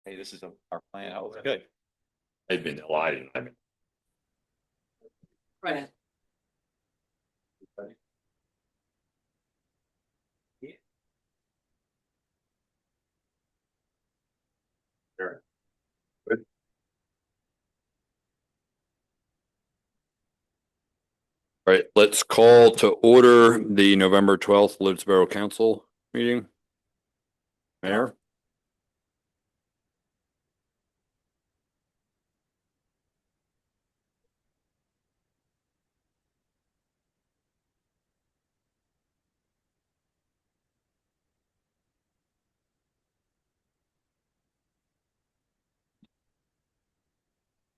Hey, this is our plan. Oh, good. They've been delighted. Right. Sure. Good. All right, let's call to order the November 12th Lititz Borough Council meeting. Mayor?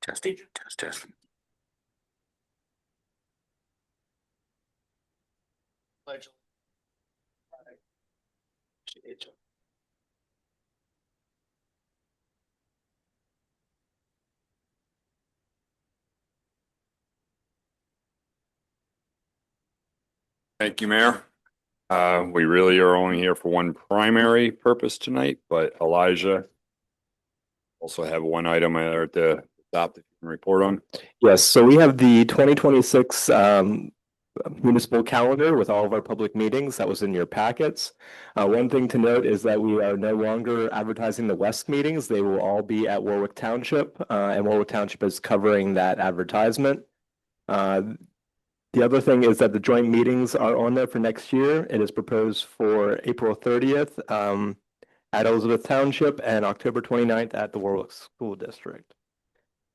Testing, test. Thank you, Mayor. We really are only here for one primary purpose tonight, but Elijah also have one item there at the top that you can report on. Yes, so we have the 2026 municipal calendar with all of our public meetings that was in your packets. One thing to note is that we are no longer advertising the West meetings. They will all be at Warwick Township, and Warwick Township is covering that advertisement. The other thing is that the joint meetings are on there for next year. It is proposed for April 30th at Elizabeth Township and October 29th at the Warwick School District.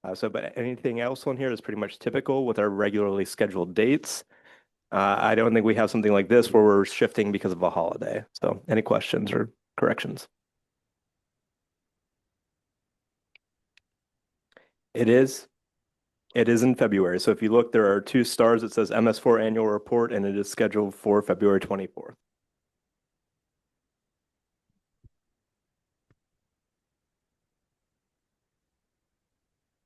But anything else on here is pretty much typical with our regularly scheduled dates. I don't think we have something like this where we're shifting because of a holiday. So any questions or corrections? It is in February. So if you look, there are 2 stars. It says MS4 annual report, and it is scheduled for February 24th.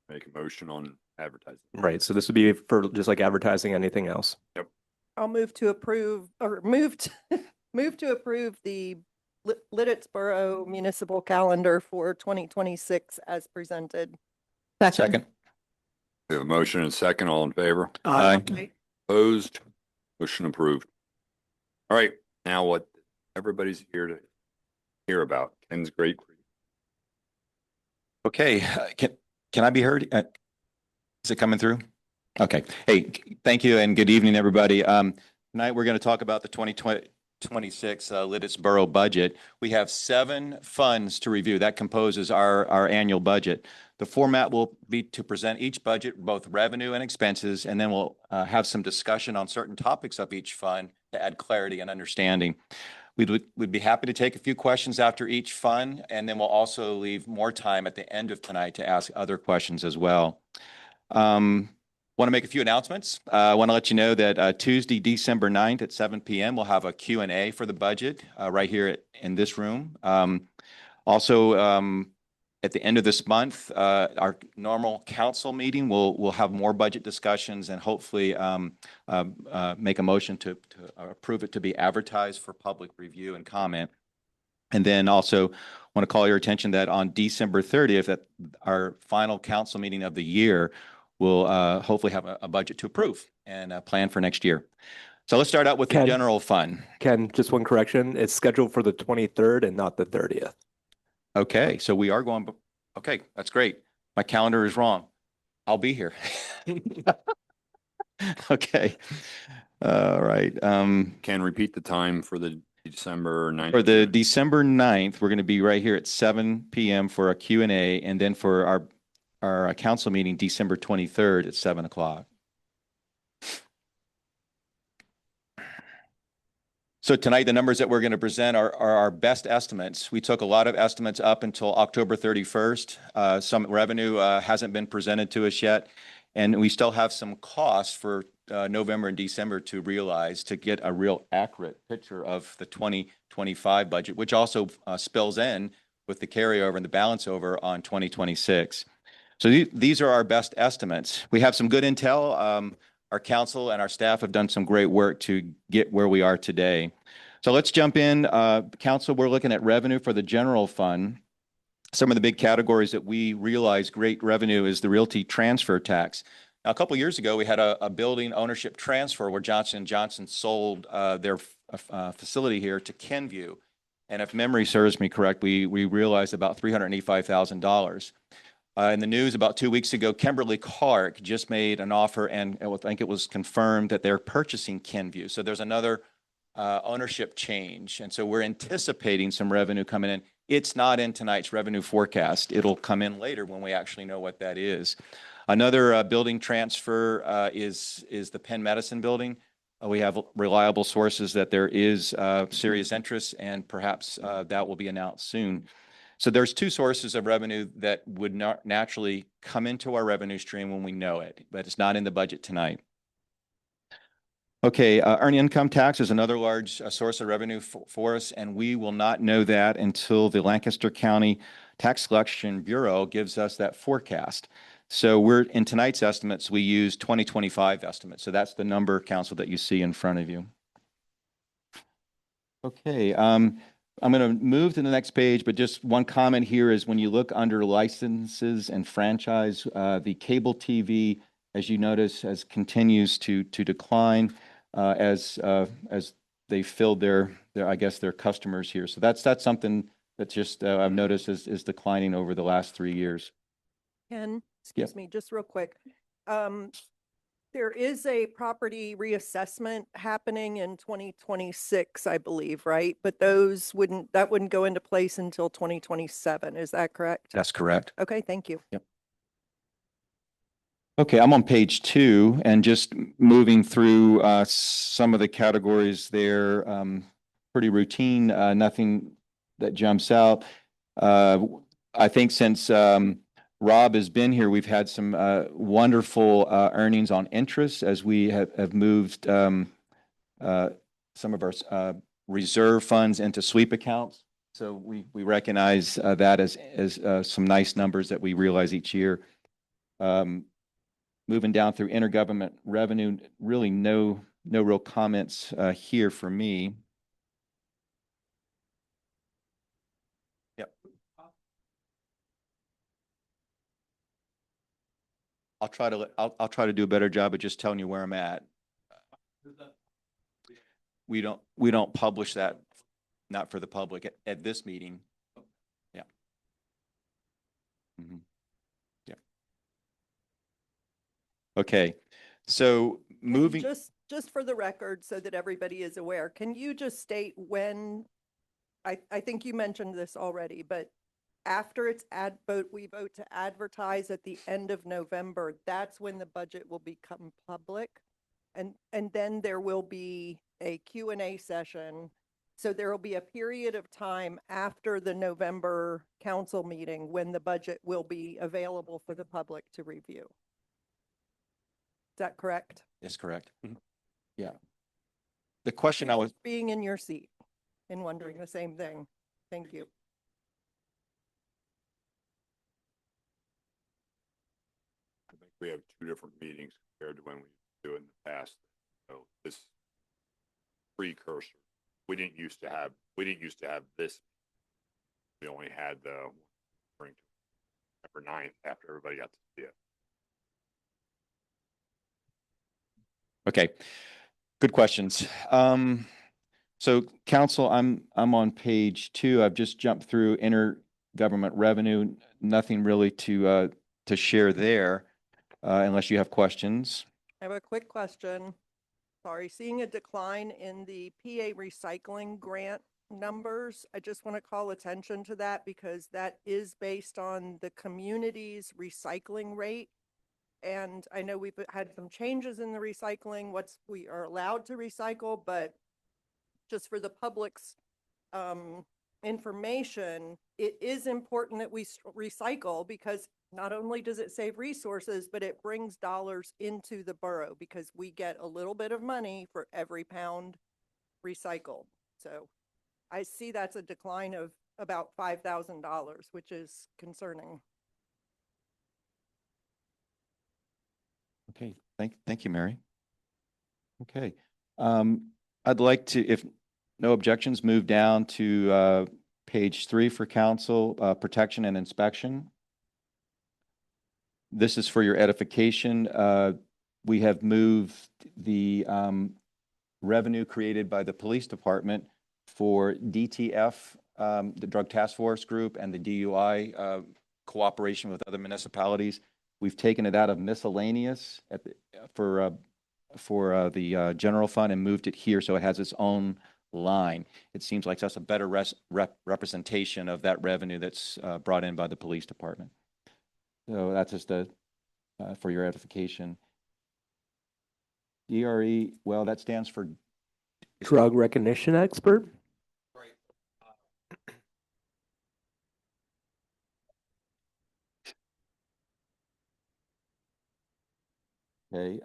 Make a motion on advertising. Right. So this would be for just like advertising anything else. Yep. I'll move to approve move to approve the Lititz Borough municipal calendar for 2026 as presented. Second. We have a motion and a second. All in favor? Aye. Opposed? Motion approved. All right, now what everybody's here to hear about. Ken's great. Okay, can I be heard? Is it coming through? Okay. Hey, thank you and good evening, everybody. Tonight we're going to talk about the 2026 Lititz Borough budget. We have 7 funds to review. That composes our annual budget. The format will be to present each budget, both revenue and expenses, and then we'll have some discussion on certain topics of each fund to add clarity and understanding. We'd be happy to take a few questions after each fund, and then we'll also leave more time at the end of tonight to ask other questions as well. Want to make a few announcements. I want to let you know that Tuesday, December 9th at 7 p.m. we'll have a Q&A for the budget right here in this room. Also, at the end of this month, our normal council meeting, we'll have more budget discussions and hopefully make a motion to approve it to be advertised for public review and comment. And then also want to call your attention that on December 30th, at our final council meeting of the year, we'll hopefully have a budget to approve and a plan for next year. So let's start out with the general fund. Ken, just one correction. It's scheduled for the 23rd and not the 30th. Okay, so we are going, okay, that's great. My calendar is wrong. I'll be here. Okay. All right. Can repeat the time for the December 9th. For the December 9th, we're going to be right here at 7 p.m. for a Q&A, and then for our council meeting, December 23rd at 7 o'clock. So tonight, the numbers that we're going to present are our best estimates. We took a lot of estimates up until October 31st. Some revenue hasn't been presented to us yet, and we still have some costs for November and December to realize to get a real accurate picture of the 2025 budget, which also spills in with the carryover and the balance over on 2026. So these are our best estimates. We have some good intel. Our council and our staff have done some great work to get where we are today. So let's jump in. Council, we're looking at revenue for the general fund. some of the big categories that we realize great revenue is the realty transfer tax. Now, a couple years ago, we had a building ownership transfer where Johnson & Johnson sold their facility here to Kenview. And if memory serves me correct, we realized about $385,000. In the news about 2 weeks ago, Kimberly-Clark just made an offer, and I think it was confirmed that they're purchasing Kenview. So there's another ownership change. And so we're anticipating some revenue coming in. It's not in tonight's revenue forecast. It'll come in later when we actually know what that is. Another building transfer is the Penn Medicine building. We have reliable sources that there is serious interest, and perhaps that will be announced soon. So there's two sources of revenue that would not naturally come into our revenue stream when we know it, but it's not in the budget tonight. Okay, earned income tax is another large source of revenue for us, and we will not know that until the Lancaster County Tax Collection Bureau gives us that forecast. So we're in tonight's estimates, we use 2025 estimates. So that's the number, council, that you see in front of you. Okay, I'm going to move to the next page, but just one comment here is when you look under licenses and franchise, the cable TV, as you notice, continues to decline as they filled their I guess their customers here. So that's something that just I've noticed is declining over the last 3 years. Ken, excuse me, just real quick. There is a property reassessment happening in 2026, I believe, right? But that wouldn't go into place until 2027. Is that correct? That's correct. Okay, thank you. Yep. Okay, I'm on page 2 and just moving through some of the categories there. Pretty routine, nothing that jumps out. I think since Rob has been here, we've had some wonderful earnings on interest as we have moved some of our reserve funds into sweep accounts. So we recognize that as some nice numbers that we realize each year. Moving down through intergovernment revenue, really no real comments here for me. Yep. I'll try to do a better job of just telling you where I'm at. We don't publish that, not for the public at this meeting. Yeah. Mm-hmm. Yeah. Okay. So moving. Just for the record, so that everybody is aware, can you just state when, I think you mentioned this already, but after we vote to advertise at the end of November, that's when the budget will become public. And then there will be a Q&A session. So there will be a period of time after the November council meeting when the budget will be available for the public to review. Is that correct? That's correct. Mm-hmm. Yeah. The question I was being in your seat and wondering the same thing. Thank you. I think we have 2 different meetings compared to when we do it in the past. So this precursor, we didn't used to have this. We only had the November 9th after everybody got to see it. Okay. Good questions. So council, I'm on page 2. I've just jumped through intergovernment revenue. Nothing really to share there, unless you have questions. I have a quick question. Sorry, seeing a decline in the PA recycling grant numbers. I just want to call attention to that because that is based on the community's recycling rate. And I know we've had some changes in the recycling, we are allowed to recycle, but just for the public's information, it is important that we recycle because not only does it save resources, but it brings dollars into the borough because we get a little bit of money for every pound recycled. So I see that's a decline of about $5,000, which is concerning. Okay, thank you, Mary. Okay, I'd like to, if no objections, move down to page 3 for council, protection and inspection. This is for your edification. We have moved the revenue created by the police department for DTF, the Drug Task Force Group, and the DUI cooperation with other municipalities. We've taken it out of miscellaneous for the general fund and moved it here so it has its own line. It seems like that's a better representation of that revenue that's brought in by the police department. So that's just for your edification. DRE, well, that stands for Drug recognition expert. Okay.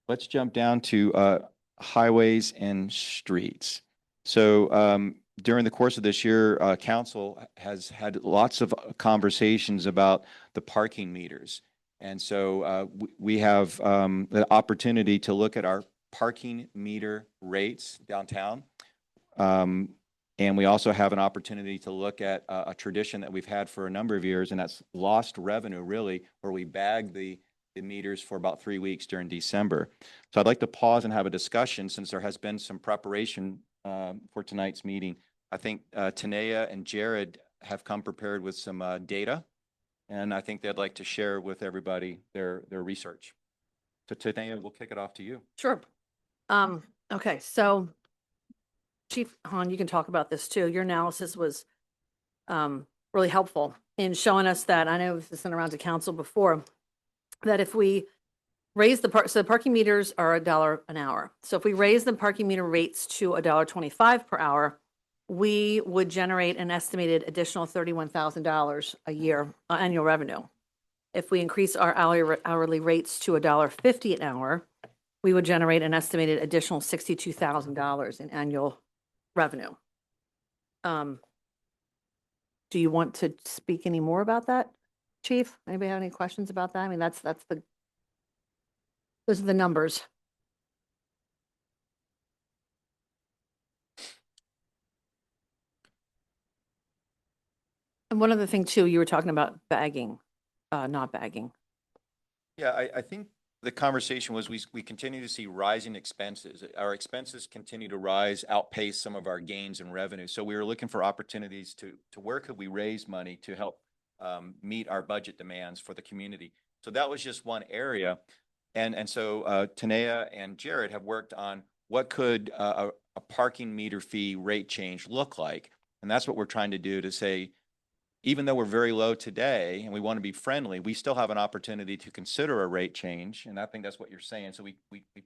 Let's jump down to highways and streets. So during the course of this year, council has had lots of conversations about the parking meters. And so we have the opportunity to look at our parking meter rates downtown. And we also have an opportunity to look at a tradition that we've had for a number of years, and that's lost revenue, really, where we bag the meters for about 3 weeks during December. So I'd like to pause and have a discussion since there has been some preparation for tonight's meeting. I think Tanea and Jared have come prepared with some data, and I think they'd like to share with everybody their research. So Tanea, we'll kick it off to you. Sure. Okay, so Chief Hahn, you can talk about this too. Your analysis was really helpful in showing us that, I know this has been around to council before, that if we raise so the parking meters are $1 an hour. So if we raise the parking meter rates to $1.25 per hour, we would generate an estimated additional $31,000 a year annual revenue. If we increase our hourly rates to $1.50 an hour, we would generate an estimated additional $62,000 in annual revenue. Do you want to speak any more about that, Chief? Anybody have any questions about that? I mean, those are the numbers. And one other thing too, you were talking about bagging, not bagging. Yeah, I think the conversation was we continue to see rising expenses. Our expenses continue to rise, outpace some of our gains in revenue. So we were looking for opportunities to where could we raise money to help meet our budget demands for the community. So that was just one area. And so Tanea and Jared have worked on what could a parking meter fee rate change look like. And that's what we're trying to do to say, even though we're very low today and we want to be friendly, we still have an opportunity to consider a rate change. And I think that's what you're saying. So we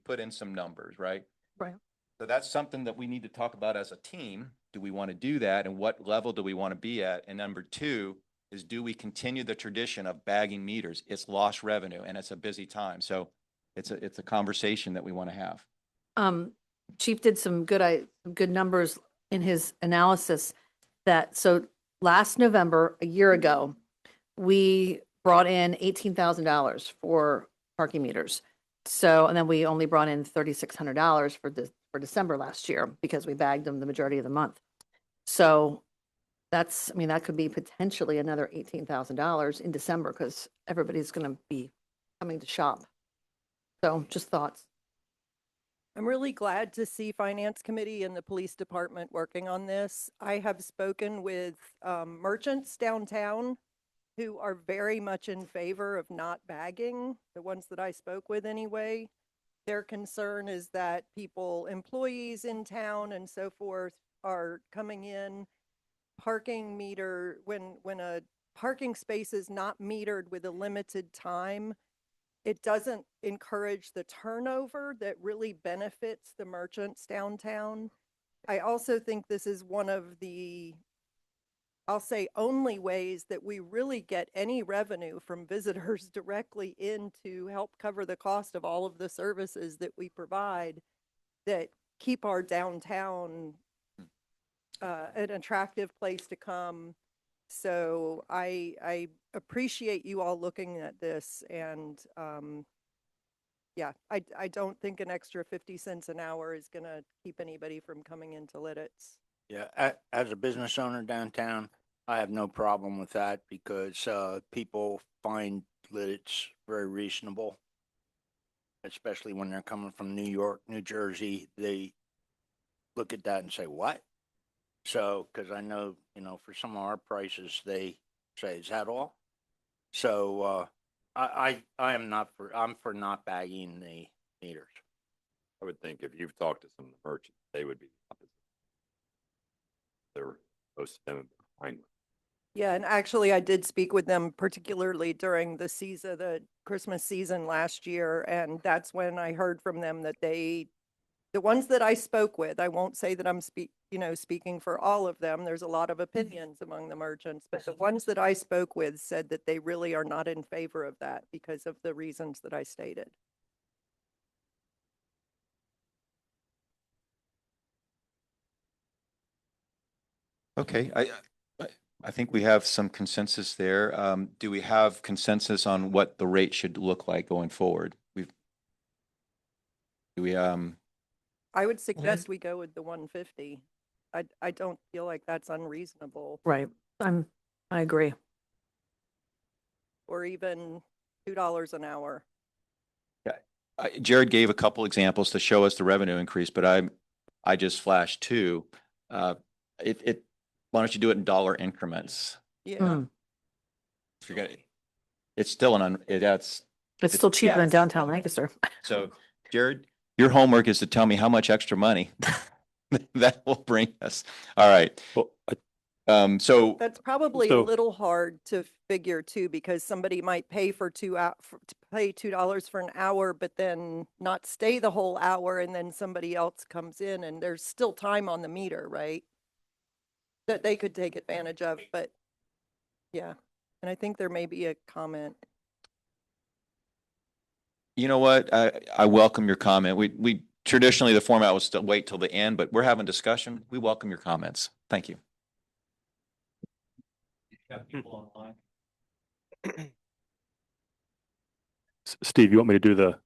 put in some numbers, right? Right. So that's something that we need to talk about as a team. Do we want to do that? And what level do we want to be at? And number 2 is, do we continue the tradition of bagging meters? It's lost revenue and it's a busy time. So it's a conversation that we want to have. Chief did some good numbers in his analysis so last November, a year ago, we brought in $18,000 for parking meters. So, and then we only brought in $3,600 for December last year because we bagged them the majority of the month. So that could be potentially another $18,000 in December because everybody's going to be coming to shop. So just thoughts. I'm really glad to see Finance Committee and the Police Department working on this. I have spoken with merchants downtown who are very much in favor of not bagging, the ones that I spoke with anyway. Their concern is that employees in town and so forth are coming in, parking meter, when a parking space is not metered with a limited time, it doesn't encourage the turnover that really benefits the merchants downtown. I also think this is one of the, I'll say, only ways that we really get any revenue from visitors directly in to help cover the cost of all of the services that we provide that keep our downtown an attractive place to come. So I appreciate you all looking at this, and yeah, I don't think an extra 50 cents an hour is going to keep anybody from coming into Lititz. Yeah, as a business owner downtown, I have no problem with that because people find Lititz very reasonable, especially when they're coming from New York, New Jersey. They look at that and say, "What?" So, because I know, for some of our prices, they say, "Is that all?" So, I am not for. I'm for not bagging the meters. I would think if you've talked to some of the merchants, they would be opposite. They're, most of them have been fine with it. Yeah, and actually I did speak with them particularly during the season, the Christmas season last year, and that's when I heard from them that the ones that I spoke with, I won't say that I'm speaking for all of them. There's a lot of opinions among the merchants, but the ones that I spoke with said that they really are not in favor of that because of the reasons that I stated. Okay, I think we have some consensus there. Do we have consensus on what the rate should look like going forward? I would suggest we go with the 150. I don't feel like that's unreasonable, Right. I agree. or even $2 an hour. Jared gave a couple examples to show us the revenue increase, but I just flashed two. Why don't you do it in dollar increments? Yeah. Mm. Forget it. It's still It's still cheaper than Yes. downtown Lancaster. So Jared, your homework is to tell me how much extra money that will bring us. All right. Well, So That's probably a So- little hard to figure too, because somebody might pay for pay $2 for an hour, but then not stay the whole hour, and then somebody else comes in, and there's still time on the meter, right? That they could take advantage of, but yeah. And I think there may be a comment. you know what? I welcome your comment. We traditionally, the format was to wait till the end, but we're having discussion. We welcome your comments. Thank you. Steve, you want me to do the,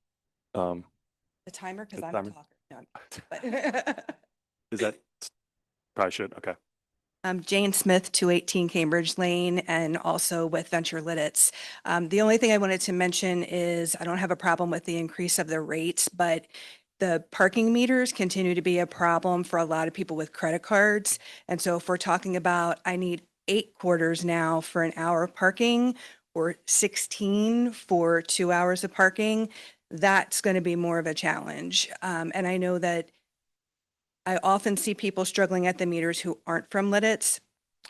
The timer, because The I'm timer? a talker. No, but is that, probably should, okay. I'm Jane Smith, 218 Cambridge Lane, and also with Venture Lititz. The only thing I wanted to mention is I don't have a problem with the increase of the rates, but the parking meters continue to be a problem for a lot of people with credit cards. And so if we're talking about, I need 8 quarters now for an hour of parking or 16 for 2 hours of parking, that's going to be more of a challenge. And I know that I often see people struggling at the meters who aren't from Lititz,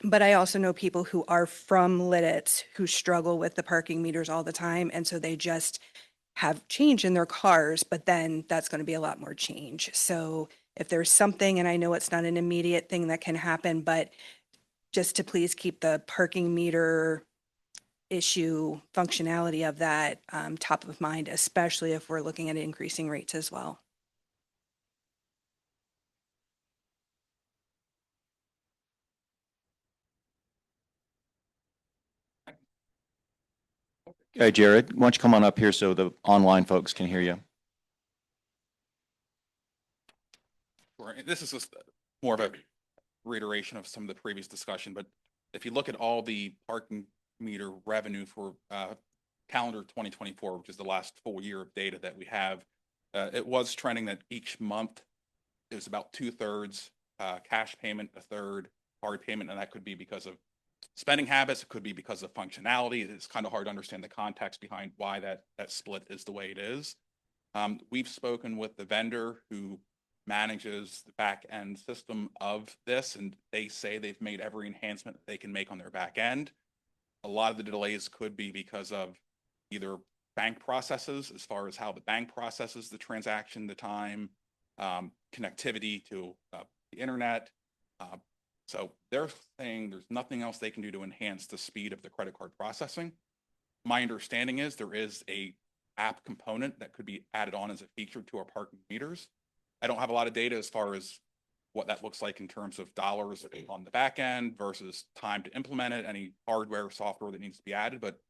but I also know people who are from Lititz who struggle with the parking meters all the time. And so they just have change in their cars, but then that's going to be a lot more change. So if there's something, and I know it's not an immediate thing that can happen, but just to please keep the parking meter issue functionality of that top of mind, especially if we're looking at increasing rates as well. Okay, Jared, why don't you come on up here so the online folks can hear you? Right. This is just more of a reiteration of some of the previous discussion, but if you look at all the parking meter revenue for calendar 2024, which is the last full year of data that we have, it was trending that each month it was about 2/3 cash payment, 1/3 card payment, and that could be because of spending habits. It could be because of functionality. It's kind of hard to understand the context behind why that split is the way it is. We've spoken with the vendor who manages the back end system of this, and they say they've made every enhancement that they can make on their back end. A lot of the delays could be because of either bank processes, as far as how the bank processes the transaction, the time, connectivity to the internet. So they're saying there's nothing else they can do to enhance the speed of the credit card processing. My understanding is there is a app component that could be added on as a feature to our parking meters. I don't have a lot of data as far as what that looks like in terms of dollars on the back end versus time to implement it, any hardware or software that needs to be added. But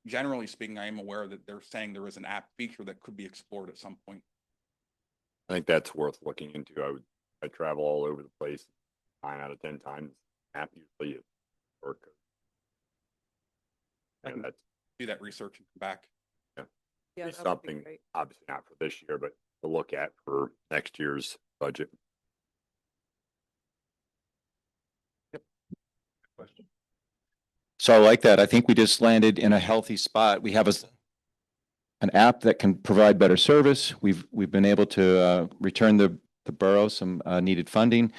generally speaking, I am aware that they're saying there is an app feature that could be explored at some point. I think that's worth looking into. I travel all over the place. 9 out of 10 times, app usually it work. I And can that's do that research and come back. Yeah, be that would be something, great. obviously not for this year, but to look at for next year's budget. Question? So I like that. I think we just landed in a healthy spot. We have an app that can provide better service. We've been able to return the borough some needed funding.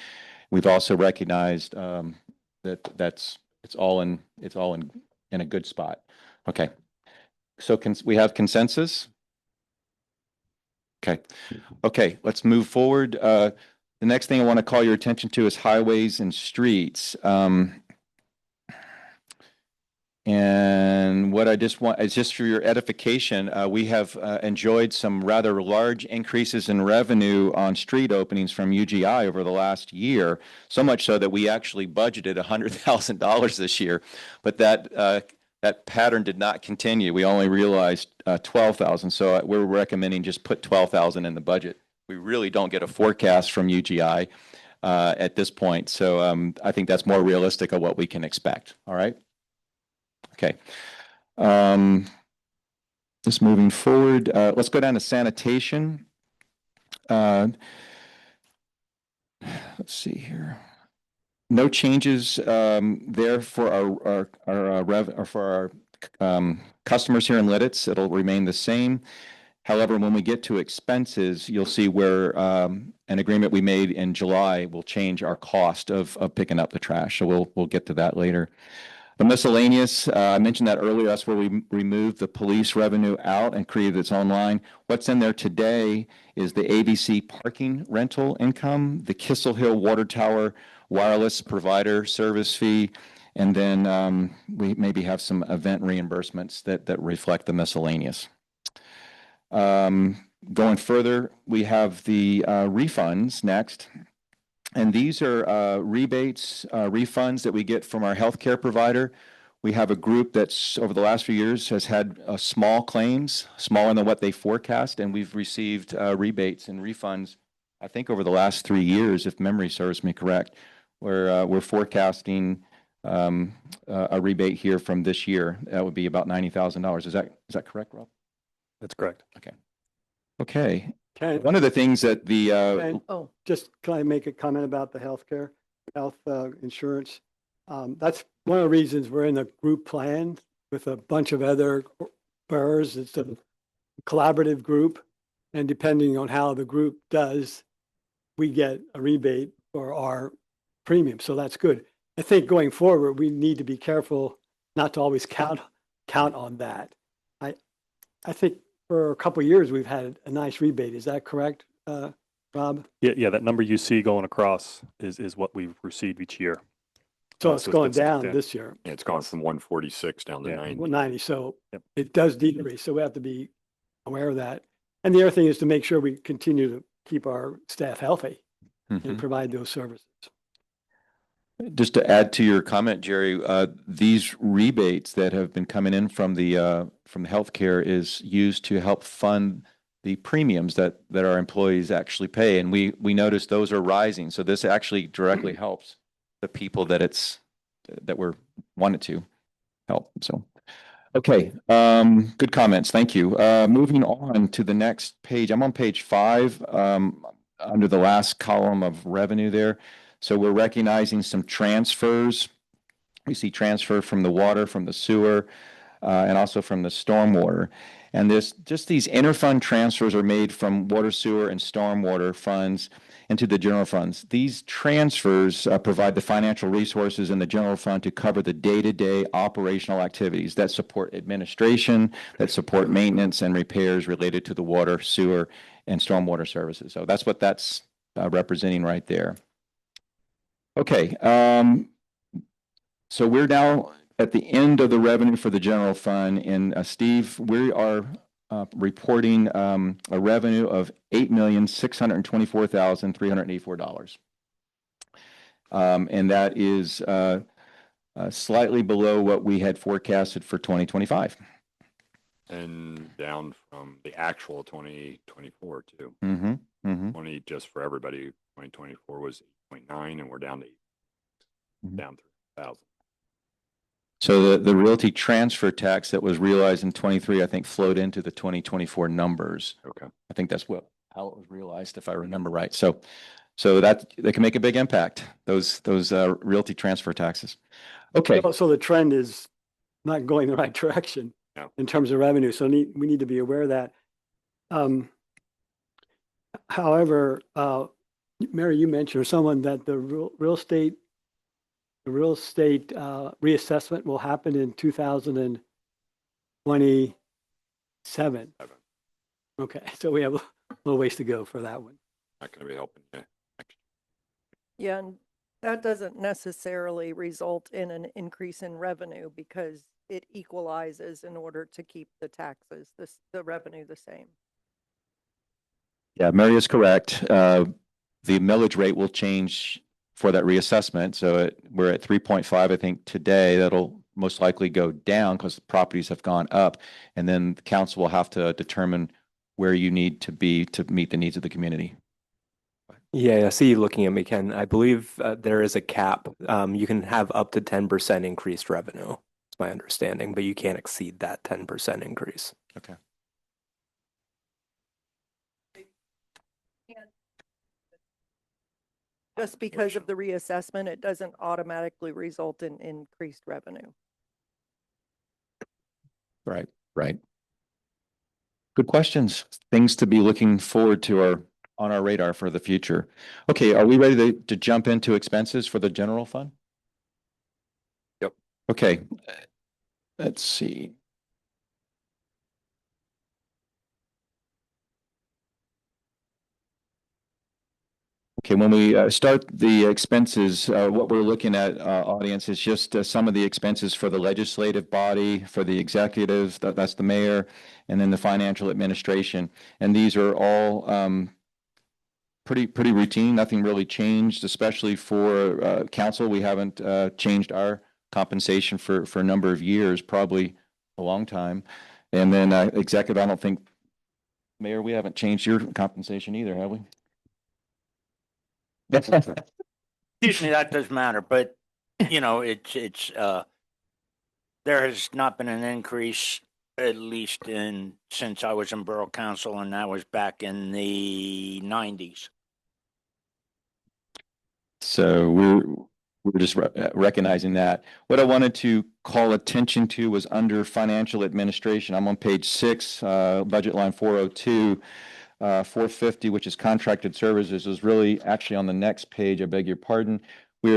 We've also recognized it's all in a good spot. Okay. So we have consensus? Okay. Okay, let's move forward. The next thing I want to call your attention to is highways and streets. And what I just want is just for your edification, we have enjoyed some rather large increases in revenue on street openings from UGI over the last year, so much so that we actually budgeted $100,000 this year, but that pattern did not continue. We only realized 12,000, so we're recommending just put 12,000 in the budget. We really don't get a forecast from UGI at this point, so I think that's more realistic of what we can expect. All right. Okay. Just moving forward, let's go down to sanitation. Let's see here. No changes there for our customers here in Lititz. It'll remain the same. However, when we get to expenses, you'll see where an agreement we made in July will change our cost of picking up the trash. So we'll get to that later. The miscellaneous, I mentioned that earlier, that's where we removed the police revenue out and created its own line. What's in there today is the ABC parking rental income, the Kissel Hill Water Tower wireless provider service fee, and then we maybe have some event reimbursements that reflect the miscellaneous. Going further, we have the refunds next. And these are rebates, refunds that we get from our healthcare provider. We have a group that's over the last few years has had small claims, smaller than what they forecast, and we've received rebates and refunds, I think over the last 3 years, if memory serves me correct, where we're forecasting a rebate here from this year. That would be about $90,000. Is that correct, Rob? That's correct. Okay. Okay. Can, One of the things that the Oh, can I make a comment about the health insurance? That's one of the reasons we're in a group plan with a bunch of other boroughs. It's a collaborative group. And depending on how the group does, we get a rebate for our premium. So that's good. I think going forward, we need to be careful not to always count on that. I think for a couple of years, we've had a nice rebate. Is that correct, Rob? Yeah, that number you see going across is what we've received each year. So it's going been down substantial. this year. Yeah, it's gone from 146 down to Yeah. 90. 90. So Yep. it does decrease. So we have to be aware of that. And the other thing is to make sure we continue to keep our staff healthy and provide those services. Just to add to your comment, Jerry, these rebates that have been coming in from the healthcare is used to help fund the premiums that our employees actually pay, and we notice those are rising. So this actually directly helps the people that we're wanted to help. So, okay, good comments. Thank you. Moving on to the next page. I'm on page 5, under the last column of revenue there. So we're recognizing some transfers. We see transfer from the water, from the sewer, and also from the stormwater. And just these interfund transfers are made from water, sewer, and stormwater funds into the general funds. These transfers provide the financial resources in the general fund to cover the day-to-day operational activities that support administration, that support maintenance and repairs related to the water, sewer, and stormwater services. So that's what that's representing right there. Okay, so we're now at the end of the revenue for the general fund, and Steve, we are reporting a revenue of $8,624,384, and that is slightly below what we had forecasted for 2025. And down from the actual 2024 too. 20, just for everybody, 2024 was 8.9 and we're down to down 3,000. So the realty transfer tax that was realized in 23, I think flowed into the 2024 numbers. Okay. I think that's how it was realized, if I remember right. So that they can make a big impact, those realty transfer taxes. Okay. So the trend is not going the right direction No. in terms of revenue. So we need to be aware of that. However, Mary, you mentioned, or someone, that the real estate reassessment will happen in 2027. Okay, so we have a little ways to go for that one. Not going to be helping you. Yeah, and that doesn't necessarily result in an increase in revenue because it equalizes in order to keep the taxes, the revenue the same. Yeah, Mary is correct. The millage rate will change for that reassessment. So we're at 3.5, I think, today. That'll most likely go down because the properties have gone up. And then the council will have to determine where you need to be to meet the needs of the community. Yeah, I see you looking at me, Ken. I believe there is a cap. You can have up to 10% increased revenue. That's my understanding, but you can't exceed that 10% increase. Okay. Just because of the reassessment, it doesn't automatically result in increased revenue. Right, right. Good questions. Things to be looking forward to on our radar for the future. Okay, are we ready to jump into expenses for the general fund? Yep. Okay, let's see. Okay, when we start the expenses, what we're looking at, audience, is just some of the expenses for the legislative body, for the executive, that's the mayor, and then the financial administration. And these are all pretty routine, nothing really changed, especially for council. We haven't changed our compensation for a number of years, probably a long time. And then executive, I don't think, Mayor, we haven't changed your compensation either, have we? Usually that doesn't matter, but you know, there has not been an increase, at least since I was in borough council, and that was back in the 90s. So we're just recognizing that. What I wanted to call attention to was under financial administration. I'm on page 6, budget line 402. 450, which is contracted services, is really actually on the next page. I beg your pardon. We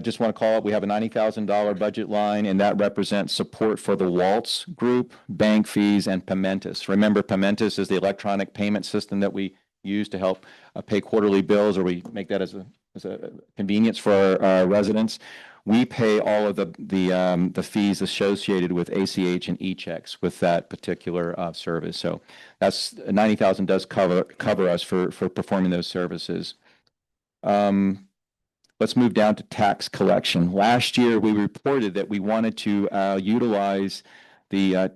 just want to call it, we have a $90,000 budget line, and that represents support for the Waltz Group, bank fees, and Paymentus. Remember, Paymentus is the electronic payment system that we use to help pay quarterly bills, or we make that as a convenience for our residents. We pay all of the fees associated with ACH and e-checks with that particular service. So that's $90,000 does cover us for performing those services. Let's move down to tax collection. Last year, we reported that we wanted to utilize the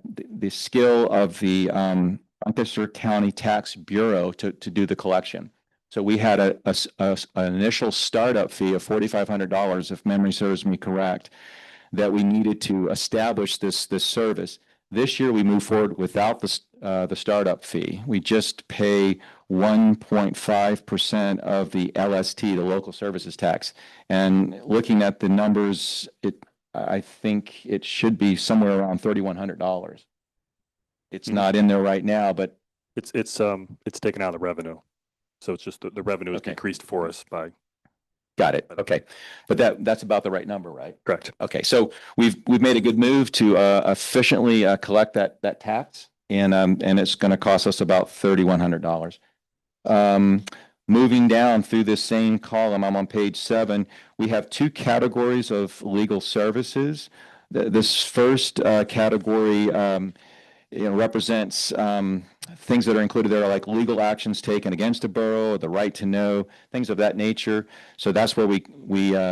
skill of the Lancaster County Tax Bureau to do the collection. So we had an initial startup fee of $4,500, if memory serves me correct, that we needed to establish this service. This year, we move forward without the startup fee. We just pay 1.5% of the LST, the local services tax. And looking at the numbers, I think it should be somewhere around $3,100. It's not in there right now, but It's taken out of the revenue. So it's just the revenue is Okay. decreased for us by. got it. Okay, but that's about the right number, right? Correct. Okay, so we've made a good move to efficiently collect that tax, and it's going to cost us about $3,100. Moving down through this same column, I'm on page 7. We have 2 categories of legal services. This first category represents things that are included there, like legal actions taken against a borough, the right to know, things of that nature. So that's where we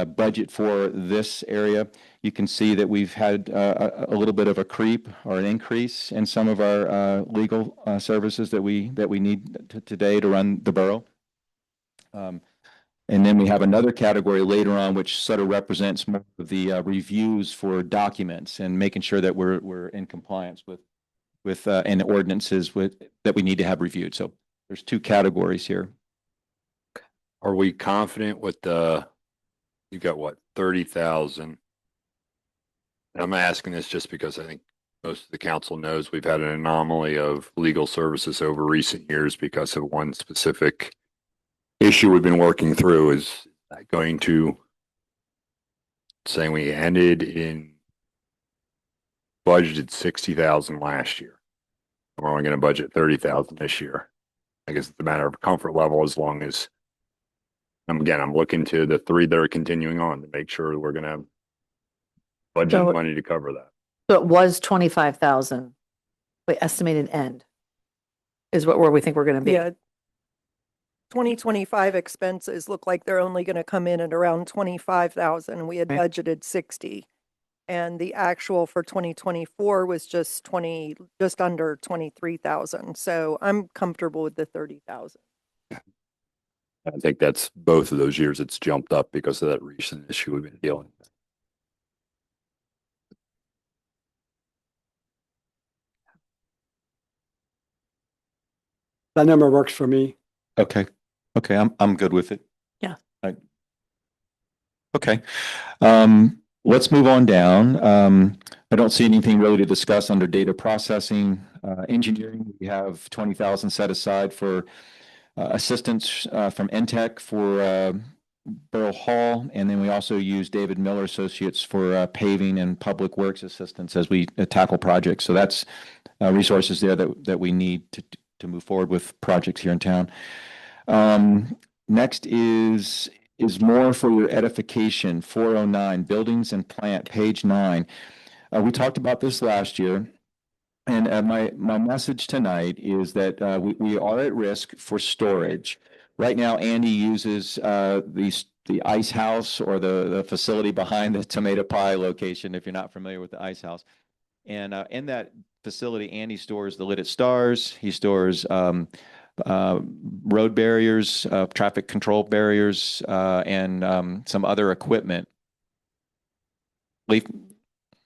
budget for this area. You can see that we've had a little bit of a creep or an increase in some of our legal services that we need today to run the borough. And then we have another category later on, which sort of represents more of the reviews for documents and making sure that we're in compliance with and ordinances that we need to have reviewed. So there's two categories here. Are we confident with you got what, 30,000? I'm asking this just because I think most of the council knows we've had an anomaly of legal services over recent years because of one specific issue we've been working through. Is that going to saying we ended in budgeted 60,000 last year. We're only going to budget 30,000 this year. I guess it's a matter of comfort level as long as I'm looking to the three that are continuing on to make sure we're going to have budget So- money to cover that. So it was 25,000. The estimated end is where we think we're going to be. Yeah. 2025 expenses look like they're only going to come in at around 25,000. We had Okay. budgeted 60. And the actual for 2024 was just under 23,000. So I'm comfortable with the 30,000. I think that's both of those years it's jumped up because of that recent issue we've been dealing with. That number works for me. Okay. Okay. I'm good with it. Yeah. Okay. Let's move on down. I don't see anything really to discuss under data processing, engineering. We have 20,000 set aside for assistance from NTEC for Borough Hall. And then we also use David Miller Associates for paving and public works assistance as we tackle projects. So that's resources there that we need to move forward with projects here in town. Next is more for your edification, 409, buildings and plant, page 9. We talked about this last year. And my message tonight is that we are at risk for storage. Right now, Andy uses the ice house or the facility behind the tomato pie location, if you're not familiar with the ice house. And in that facility, Andy stores the Lititz stars. He stores road barriers, traffic control barriers, and some other equipment.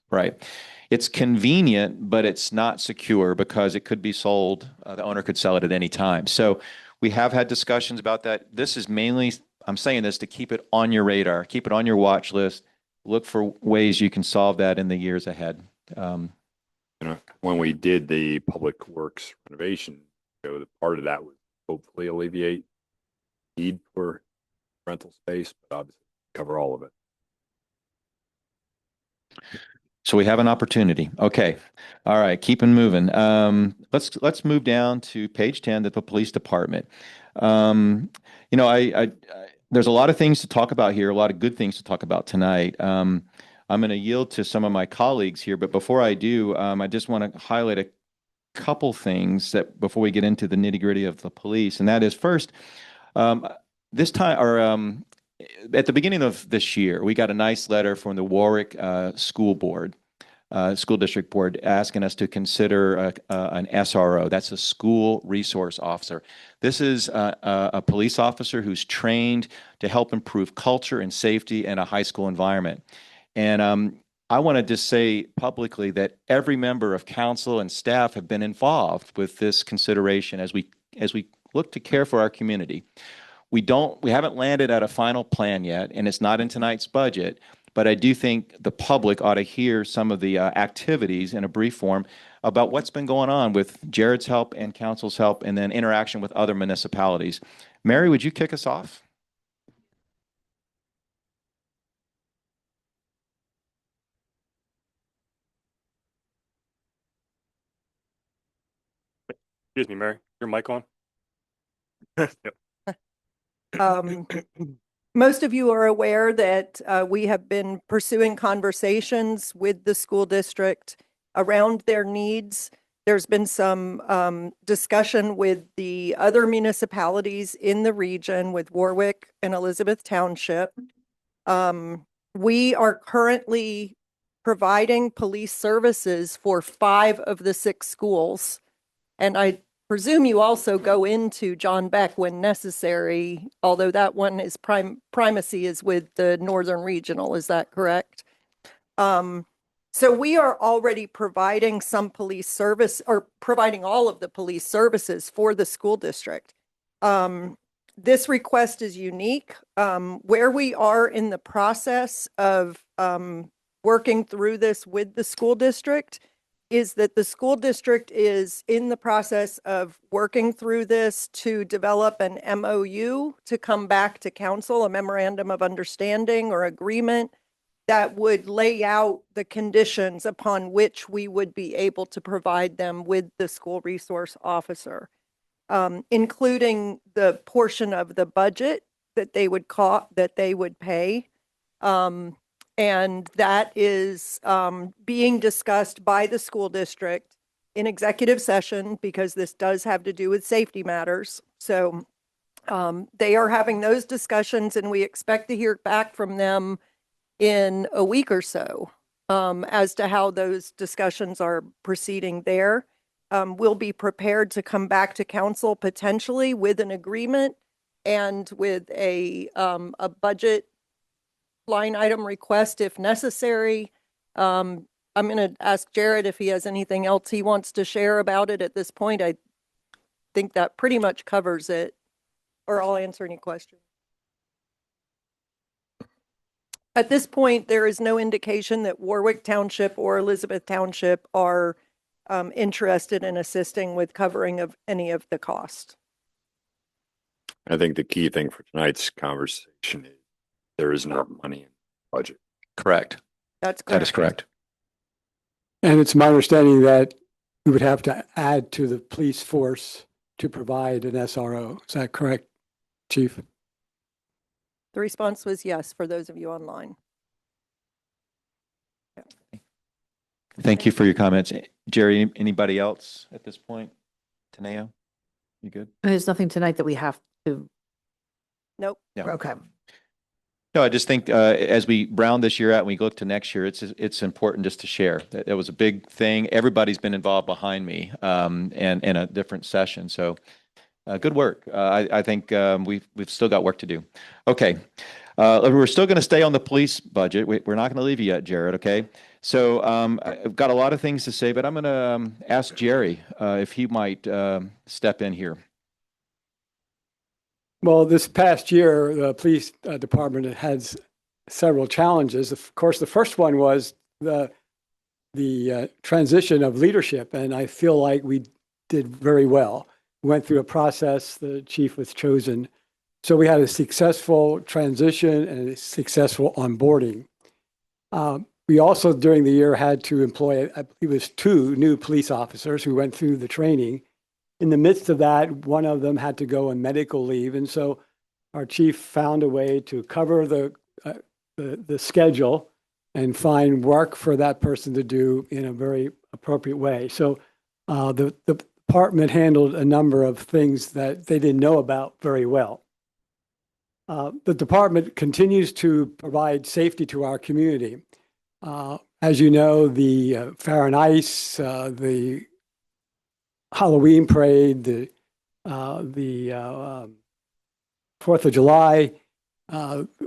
Right. It's convenient, but it's not secure because it could be sold. The owner could sell it at any time. So we have had discussions about that. This is mainly, I'm saying this to keep it on your radar, keep it on your watch list. Look for ways you can solve that in the years ahead. When we did the public works renovation, the part of that would hopefully alleviate need for rental space, but obviously cover all of it. So we have an opportunity. Okay. All right. Keeping moving. Let's move down to page 10, the police department. There's a lot of things to talk about here, a lot of good things to talk about tonight. I'm going to yield to some of my colleagues here, but before I do, I just want to highlight a couple things that before we get into the nitty-gritty of the police, and that is first, this time or at the beginning of this year, we got a nice letter from the Warwick School District Board, asking us to consider an SRO. That's a school resource officer. This is a police officer who's trained to help improve culture and safety in a high school environment. And I want to just say publicly that every member of council and staff have been involved with this consideration as we look to care for our community. We haven't landed at a final plan yet, and it's not in tonight's budget, but I do think the public ought to hear some of the activities in a brief form about what's been going on with Jared's help and council's help, and then interaction with other municipalities. Mary, would you kick us off? Excuse me, Mary, your mic on? Yep. Most of you are aware that we have been pursuing conversations with the school district around their needs. There's been some discussion with the other municipalities in the region, with Warwick and Elizabeth Township. We are currently providing police services for 5 of the 6 schools. And I presume you also go into John Beck when necessary, although that one is primacy is with the Northern Regional. Is that correct? So we are already providing some police service or providing all of the police services for the school district. This request is unique. Where we are in the process of working through this with the school district is that the school district is in the process of working through this to develop an MOU to come back to council, a memorandum of understanding or agreement that would lay out the conditions upon which we would be able to provide them with the school resource officer, including the portion of the budget that they would pay. And that is being discussed by the school district in executive session because this does have to do with safety matters. So they are having those discussions and we expect to hear back from them in a week or so as to how those discussions are proceeding there. We'll be prepared to come back to council potentially with an agreement and with a budget line item request if necessary. I'm going to ask Jared if he has anything else he wants to share about it at this point. I think that pretty much covers it, or I'll answer any questions. At this point, there is no indication that Warwick Township or Elizabeth Township are interested in assisting with covering of any of the cost. I think the key thing for tonight's conversation is there is no money in the budget. Correct. That's That is correct. And it's my understanding that we would have to add to the police force to provide an SRO. Is that correct, Chief? The response was yes for those of you online. Thank you for your comments. Jerry, anybody else at this point? Taneo, you good? There's nothing tonight that we have to. Nope. Yeah. Okay. No, I just think as we round this year out and we look to next year, it's important just to share. That was a big thing. Everybody's been involved behind me and in a different session. So good work. I think we've still got work to do. Okay. We're still going to stay on the police budget. We're not going to leave you yet, Jared. Okay. So I've got a lot of things to say, but I'm going to ask Jerry if he might step in here. Well, this past year, the police department has several challenges. Of course, the first one was the transition of leadership, and I feel like we did very well. We went through a process. The chief was chosen. So we had a successful transition and a successful onboarding. We also, during the year, had to employ, I believe it was 2 new police officers who went through the training. In the midst of that, one of them had to go on medical leave. And so our chief found a way to cover the schedule and find work for that person to do in a very appropriate way. So the department handled a number of things that they didn't know about very well. The department continues to provide safety to our community. As you know, the Fair and Ice, the Halloween parade, the 4th of July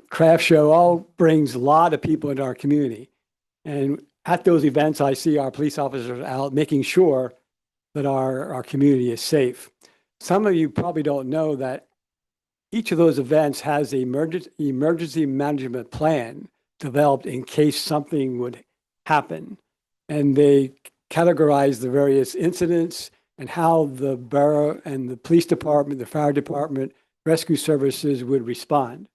craft show all brings a lot of people into our community. And at those events, I see our police officers out making sure that our community is safe. Some of you probably don't know that each of those events has an emergency management plan developed in case something would happen. And they categorize the various incidents and how the borough and the police department, the fire department, rescue services would respond.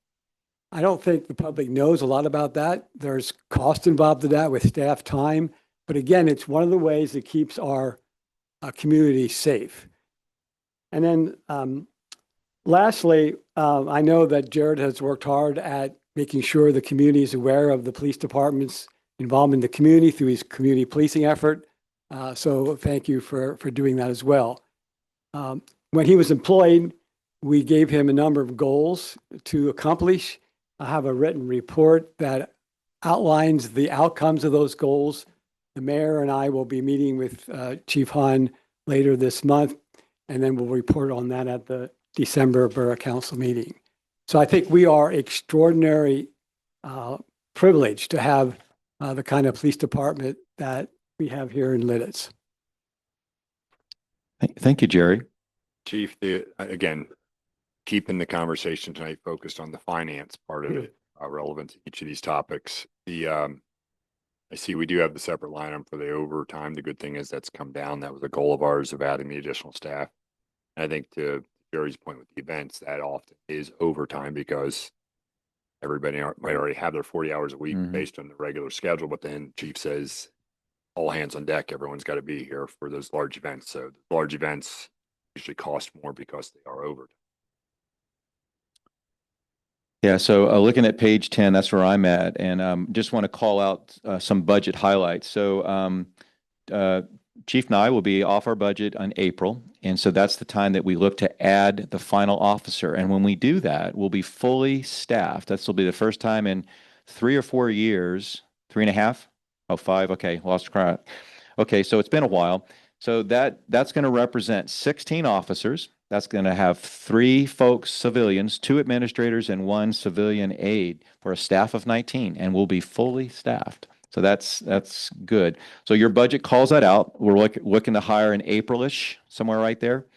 I don't think the public knows a lot about that. There's cost involved in that with staff time. But again, it's one of the ways that keeps our community safe. And then lastly, I know that Jared has worked hard at making sure the community is aware of the police department's involvement in the community through his community policing effort. So thank you for doing that as well. When he was employed, we gave him a number of goals to accomplish. I have a written report that outlines the outcomes of those goals. The mayor and I will be meeting with Chief Hahn later this month, and then we'll report on that at the December Borough Council meeting. So I think we are extraordinary privileged to have the kind of police department that we have here in Lititz. Thank you, Jerry. Chief, again, keeping the conversation tonight focused on the finance part of it, relevant to each of these topics. I see we do have the separate line item for the overtime. The good thing is that's come down. That was a goal of ours of adding the additional staff. And I think to Jerry's point with the events, that often is overtime because everybody might already have their 40 hours a week based on the regular schedule. But then Chief says, all hands on deck. Everyone's got to be here for those large events. So the large events usually cost more because they are overtime. Yeah, so looking at page 10, that's where I'm at, and just want to call out some budget highlights. So Chief and I will be off our budget in April, and so that's the time that we look to add the final officer. And when we do that, we'll be fully staffed. This will be the first time in 3 or 4 years, 3.5, oh, 5, okay, lost track. Okay, so it's been a while. So that's going to represent 16 officers. That's going to have 3 folks, civilians, 2 administrators, and 1 civilian aide for a staff of 19, and we'll be fully staffed. So that's good. So your budget calls that out. We're looking to hire in April-ish, somewhere right there.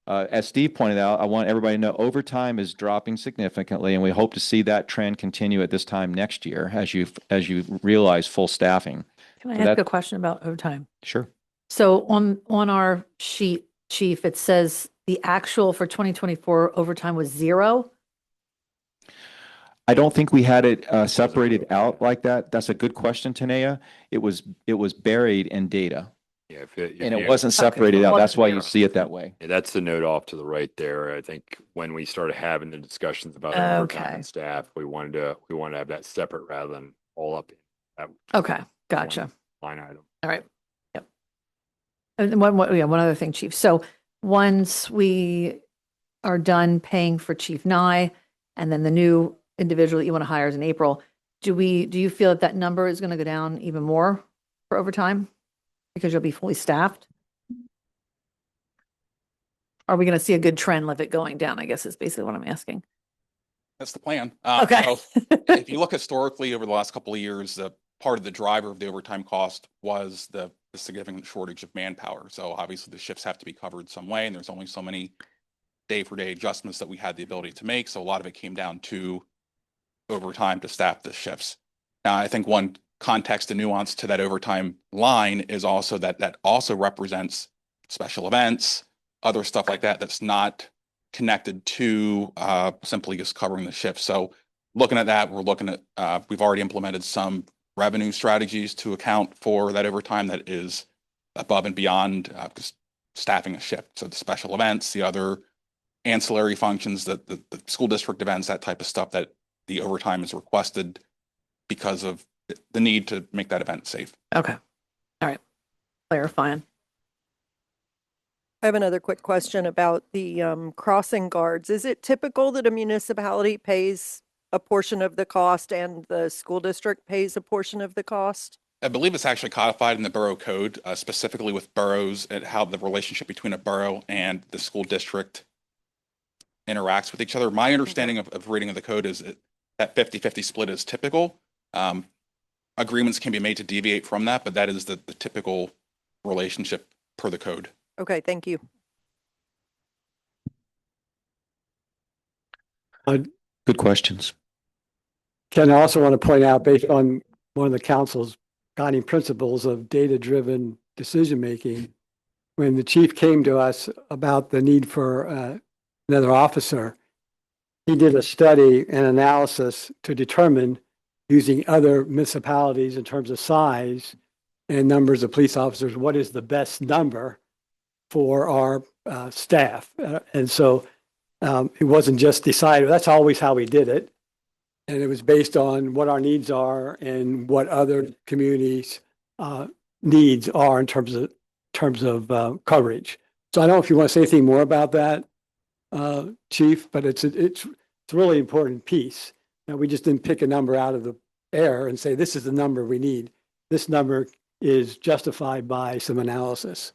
As Steve pointed out, I want everybody to know overtime is dropping significantly, and we hope to see that trend continue at this time next year as you realize full staffing. Can I ask a question about overtime? Sure. So on our sheet, Chief, it says the actual for 2024 overtime was 0. I don't think we had it separated out like that. That's a good question, Tanea. It was buried in data, Yeah, and it wasn't separated out. That's why you see it that way. Yeah, that's the note off to the right there. I think when we started having the discussions about overtime Okay. and staff, we wanted to have that separate rather than all up in that Okay, gotcha. line item. All right. Yep. And then one other thing, Chief. So once we are done paying for Chief Nye and then the new individual that you want to hire is in April, do you feel that number is going to go down even more for overtime because you'll be fully staffed? Are we going to see a good trend of it going down, I guess is basically what I'm asking. That's the plan. Okay. So if you look historically over the last couple of years, the part of the driver of the overtime cost was the significant shortage of manpower. So obviously the shifts have to be covered some way, and there's only so many day-for-day adjustments that we had the ability to make. So a lot of it came down to overtime to staff the shifts. Now, I think one context and nuance to that overtime line is also that also represents special events, other stuff like that, that's not connected to simply just covering the shift. So looking at that, we're looking at, we've already implemented some revenue strategies to account for that overtime that is above and beyond just staffing a shift. So the special events, the other ancillary functions, the school district events, that type of stuff, that the overtime is requested because of the need to make that event safe. Okay. All right. Clarifying. I have another quick question about the crossing guards. Is it typical that a municipality pays a portion of the cost and the school district pays a portion of the cost? I believe it's actually codified in the borough code, specifically with boroughs and how the relationship between a borough and the school district interacts with each other. My understanding of reading of the code is that 50-50 split is typical. Agreements can be made to deviate from that, but that is the typical relationship per the code. Okay, thank you. Good questions. Ken, I also want to point out, based on one of the council's guiding principles of data-driven decision-making, when the chief came to us about the need for another officer, he did a study and analysis to determine, using other municipalities in terms of size and numbers of police officers, what is the best number for our staff. And so it wasn't just decided, that's always how we did it. And it was based on what our needs are and what other communities' needs are in terms of coverage. So I don't know if you want to say anything more about that, Chief, but it's a really important piece. Now, we just didn't pick a number out of the air and say, this is the number we need. This number is justified by some analysis.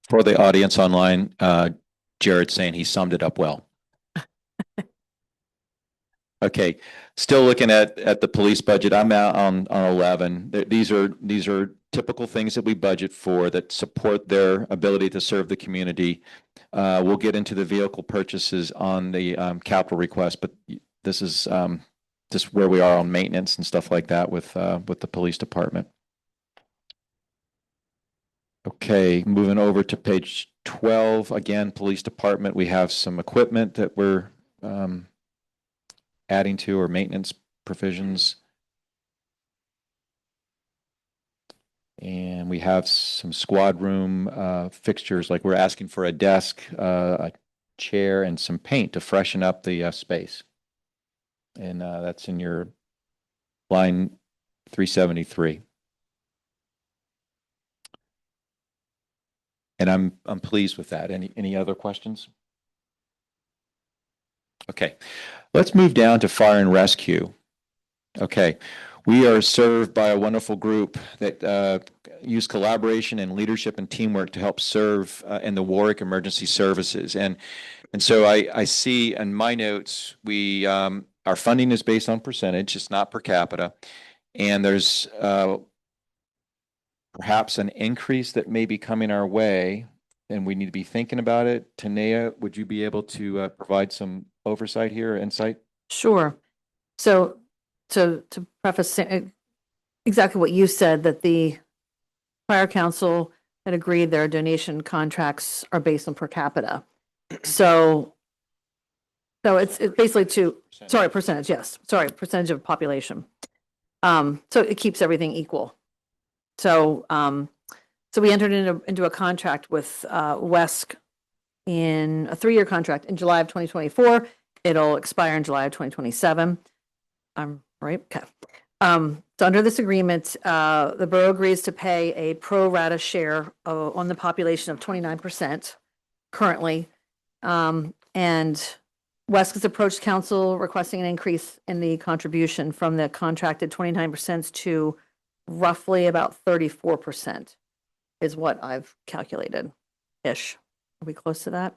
For the audience online, Jared's saying he summed it up well. Okay, still looking at the police budget. I'm out on 11. These are typical things that we budget for that support their ability to serve the community. We'll get into the vehicle purchases on the capital request, but this is just where we are on maintenance and stuff like that with the police department. Okay, moving over to page 12, again, police department, we have some equipment that we're adding to, or maintenance provisions. And we have some squad room fixtures, like we're asking for a desk, a chair, and some paint to freshen up the space. And that's in your line 373. And I'm pleased with that. Any other questions? Okay, let's move down to fire and rescue. Okay, we are served by a wonderful group that use collaboration and leadership and teamwork to help serve in the Warwick Emergency Services. And so I see in my notes, we our funding is based on percentage, it's not per capita. And there's perhaps an increase that may be coming our way, and we need to be thinking about it. Tanea, would you be able to provide some oversight here, or insight? Sure. So to preface exactly what you said, that the fire council had agreed their donation contracts are based on per capita. So it's basically percentage, yes. Sorry, percentage of population. So it keeps everything equal. So we entered into a contract with WESC in a 3-year contract in July of 2024. It'll expire in July of 2027. Right? Okay. So under this agreement, the borough agrees to pay a pro rata share on the population of 29% currently. And WESC has approached council requesting an increase in the contribution from the contracted 29% to roughly about 34% is what I've calculated-ish. Are we close to that?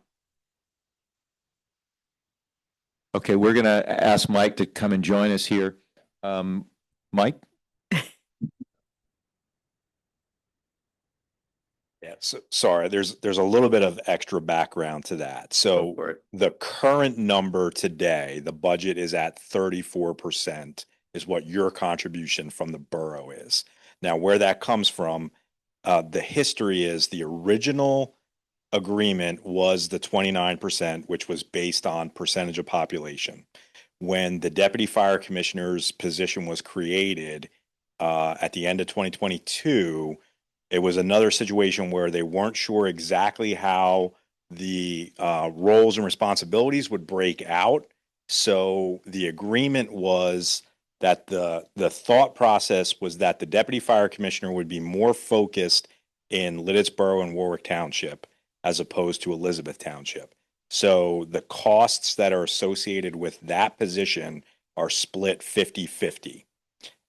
Okay, we're going to ask Mike to come and join us here. Mike? Yeah, so sorry, there's a little bit of extra background to that. So the current number today, the budget is at 34% is what your contribution from the borough is. Now, where that comes from, the history is the original agreement was the 29%, which was based on percentage of population. When the deputy fire commissioner's position was created at the end of 2022, it was another situation where they weren't sure exactly how the roles and responsibilities would break out. So the agreement was that the thought process was that the deputy fire commissioner would be more focused in Lititz Borough and Warwick Township as opposed to Elizabeth Township. So the costs that are associated with that position are split 50-50.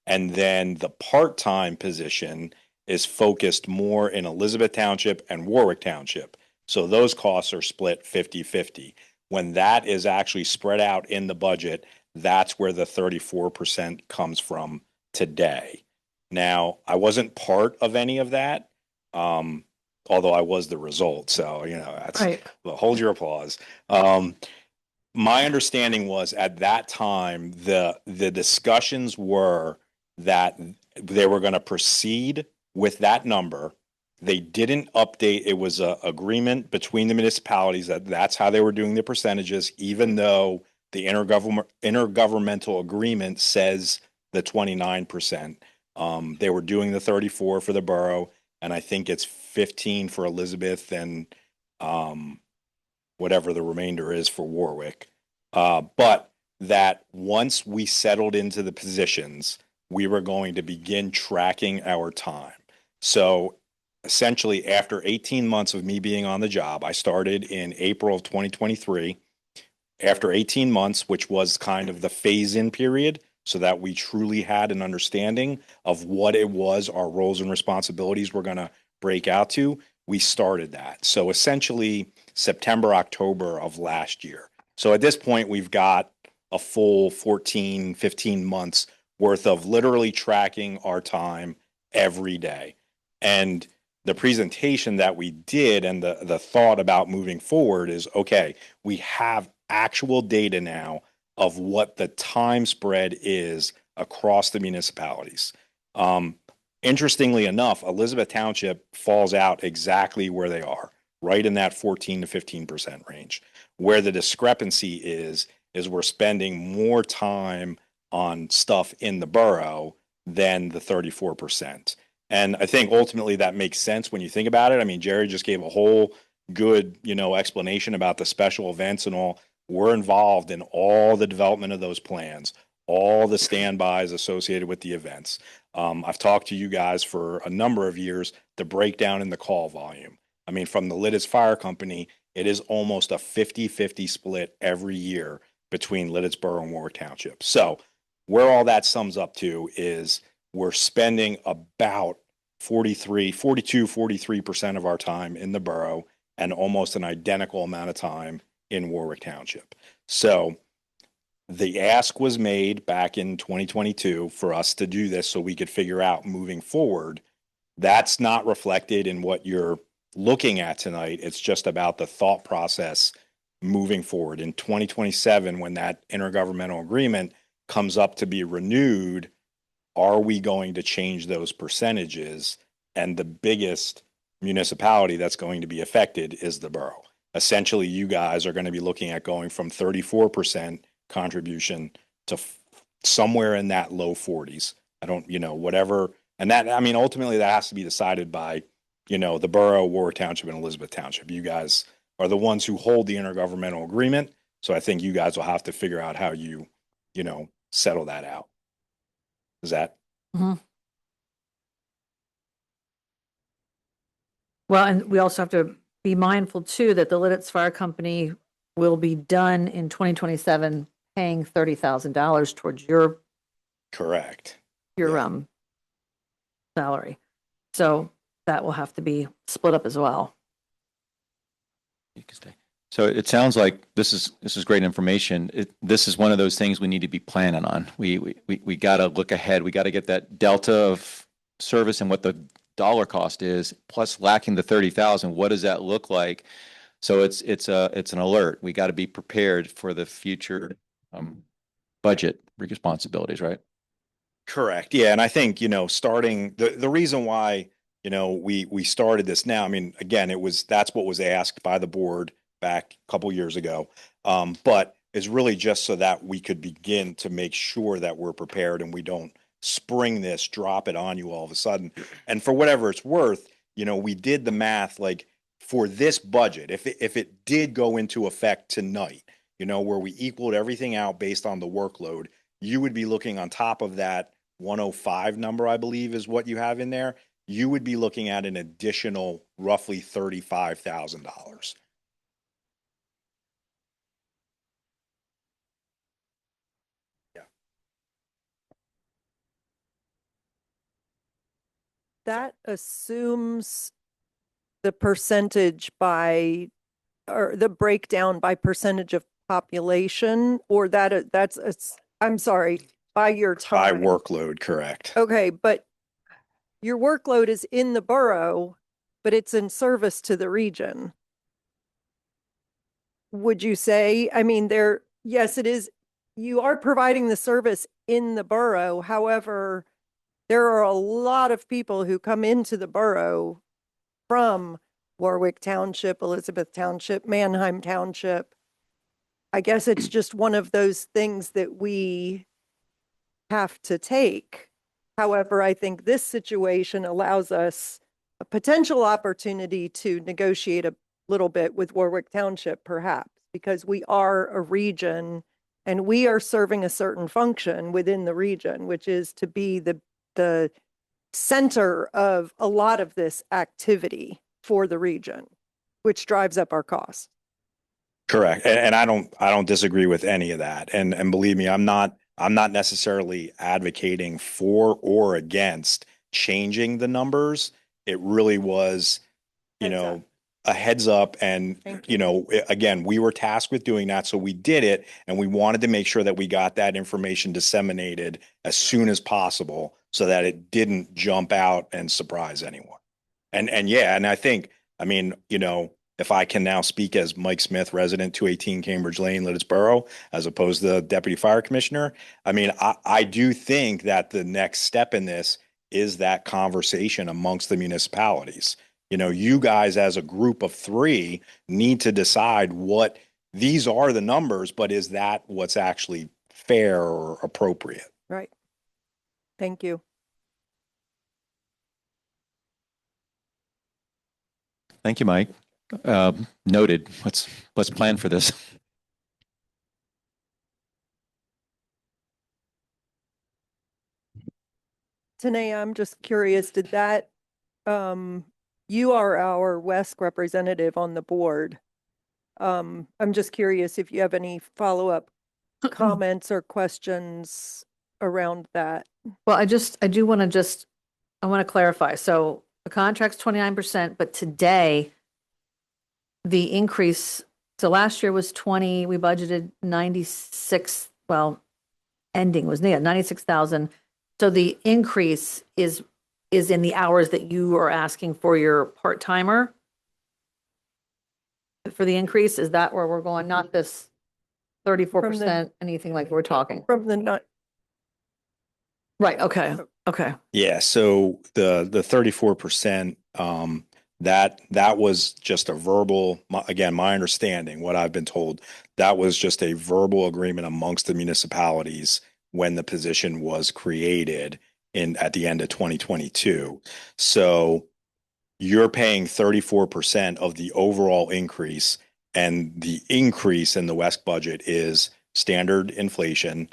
And then the part-time position is focused more in Elizabeth Township and Warwick Township. So those costs are split 50-50. When that is actually spread out in the budget, that's where the 34% comes from today. Now, I wasn't part of any of that, although I was the result. So, that's right. Well, hold your applause. My understanding was at that time, the discussions were that they were going to proceed with that number. They didn't update. It was an agreement between the municipalities that that's how they were doing the percentages, even though the intergovernmental agreement says the 29%. They were doing the 34 for the borough, and I think it's 15 for Elizabeth and whatever the remainder is for Warwick. But that once we settled into the positions, we were going to begin tracking our time. So essentially, after 18 months of me being on the job, I started in April of 2023. After 18 months, which was kind of the phase-in period, so that we truly had an understanding of what it was our roles and responsibilities were going to break out to, we started that. So essentially September, October of last year. So at this point, we've got a full 14, 15 months worth of literally tracking our time every day. And the presentation that we did and the thought about moving forward is, okay, we have actual data now of what the time spread is across the municipalities. Interestingly enough, Elizabeth Township falls out exactly where they are, right in that 14 to 15% range. Where the discrepancy is we're spending more time on stuff in the borough than the 34%. And I think ultimately that makes sense when you think about it. I mean, Jerry just gave a whole good, explanation about the special events and all. We're involved in all the development of those plans, all the standbys associated with the events. I've talked to you guys for a number of years, the breakdown in the call volume. I mean, from the Lititz Fire Company, it is almost a 50-50 split every year between Lititz Borough and Warwick Township. So where all that sums up to is we're spending about 43% of our time in the borough and almost an identical amount of time in Warwick Township. So the ask was made back in 2022 for us to do this so we could figure out moving forward. That's not reflected in what you're looking at tonight. It's just about the thought process moving forward. In 2027, when that intergovernmental agreement comes up to be renewed, are we going to change those percentages? And the biggest municipality that's going to be affected is the borough. Essentially, you guys are going to be looking at going from 34% contribution to somewhere in that low 40s. I don't, whatever. And that, I mean, ultimately that has to be decided by, the borough, Warwick Township, and Elizabeth Township. You guys are the ones who hold the intergovernmental agreement. So I think you guys will have to figure out how you, settle that out. Is that? Mhm. Well, and we also have to be mindful too that the Lititz Fire Company will be done in 2027 paying $30,000 towards your Correct. Yeah. Salary. So that will have to be split up as well. You can stay. So it sounds like this is great information. This is one of those things we need to be planning on. We got to look ahead. We got to get that delta of service and what the dollar cost is, plus lacking the 30,000. What does that look like? So it's an alert. We got to be prepared for the future budget responsibilities, right? Correct. Yeah. And I think, starting the reason why, we started this now, I mean, again, that's what was asked by the board back a couple years ago. But it's really just so that we could begin to make sure that we're prepared and we don't spring this, drop it on you all of a sudden. And for whatever it's worth, we did the math, like for this budget, if it did go into effect tonight, where we equaled everything out based on the workload, you would be looking on top of that 105 number, I believe is what you have in there. You would be looking at an additional roughly $35,000. That assumes the percentage by, or the breakdown by percentage of population, or I'm sorry, by your By time. workload, correct. Okay, but your workload is in the borough, but it's in service to the region. Would you say, I mean, yes, it is, you are providing the service in the borough. However, there are a lot of people who come into the borough from Warwick Township, Elizabeth Township, Manheim Township. I guess it's just one of those things that we have to take. However, I think this situation allows us a potential opportunity to negotiate a little bit with Warwick Township, perhaps, because we are a region and we are serving a certain function within the region, which is to be the center of a lot of this activity for the region, which drives up our costs. Correct. And I don't disagree with any of that. And believe me, I'm not necessarily advocating for or against changing the numbers. It really was, you Heads know, up. a heads up. And, Thank you know, again, we were tasked with doing that. So we did it, and we wanted to make sure that we got that information disseminated as soon as possible so that it didn't jump out and surprise anyone. And yeah, and I think, I mean, you know, if I can now speak as Mike Smith, resident 218 Cambridge Lane, Lititz Borough, as opposed to the deputy fire commissioner, I mean, I do think that the next step in this is that conversation amongst the municipalities. You know, you guys as a group of three need to decide what these are the numbers, but is that what's actually fair or appropriate? Right. Thank you. Thank you, Mike. Noted. Let's plan for this. Tanae, I'm just curious, did that, you are our WESC representative on the board. I'm just curious if you have any follow-up comments or questions around that. Well, I want to clarify. So the contract's 29%, but today the increase, so last year was 20, we budgeted 96, well, ending was 96,000. So the increase is in the hours that you are asking for your part-timer for the increase. Is that where we're going? Not this 34%, anything like we're talking? From the not, Right, okay, okay. Yeah, so the 34%, that was just a verbal, again, my understanding, what I've been told, that was just a verbal agreement amongst the municipalities when the position was created at the end of 2022. So you're paying 34% of the overall increase, and the increase in the West budget is standard inflation.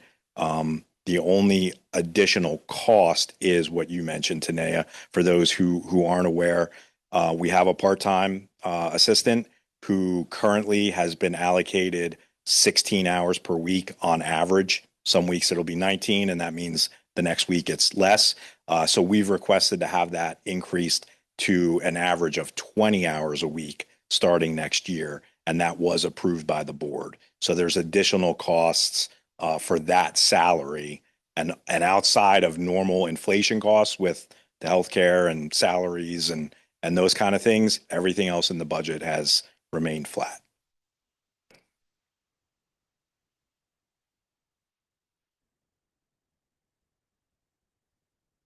The only additional cost is what you mentioned, Tanea. For those who aren't aware, we have a part-time assistant who currently has been allocated 16 hours per week on average. Some weeks it'll be 19, and that means the next week it's less. So we've requested to have that increased to an average of 20 hours a week starting next year, and that was approved by the board. So there's additional costs for that salary, and outside of normal inflation costs with the healthcare and salaries and those kind of things, everything else in the budget has remained flat.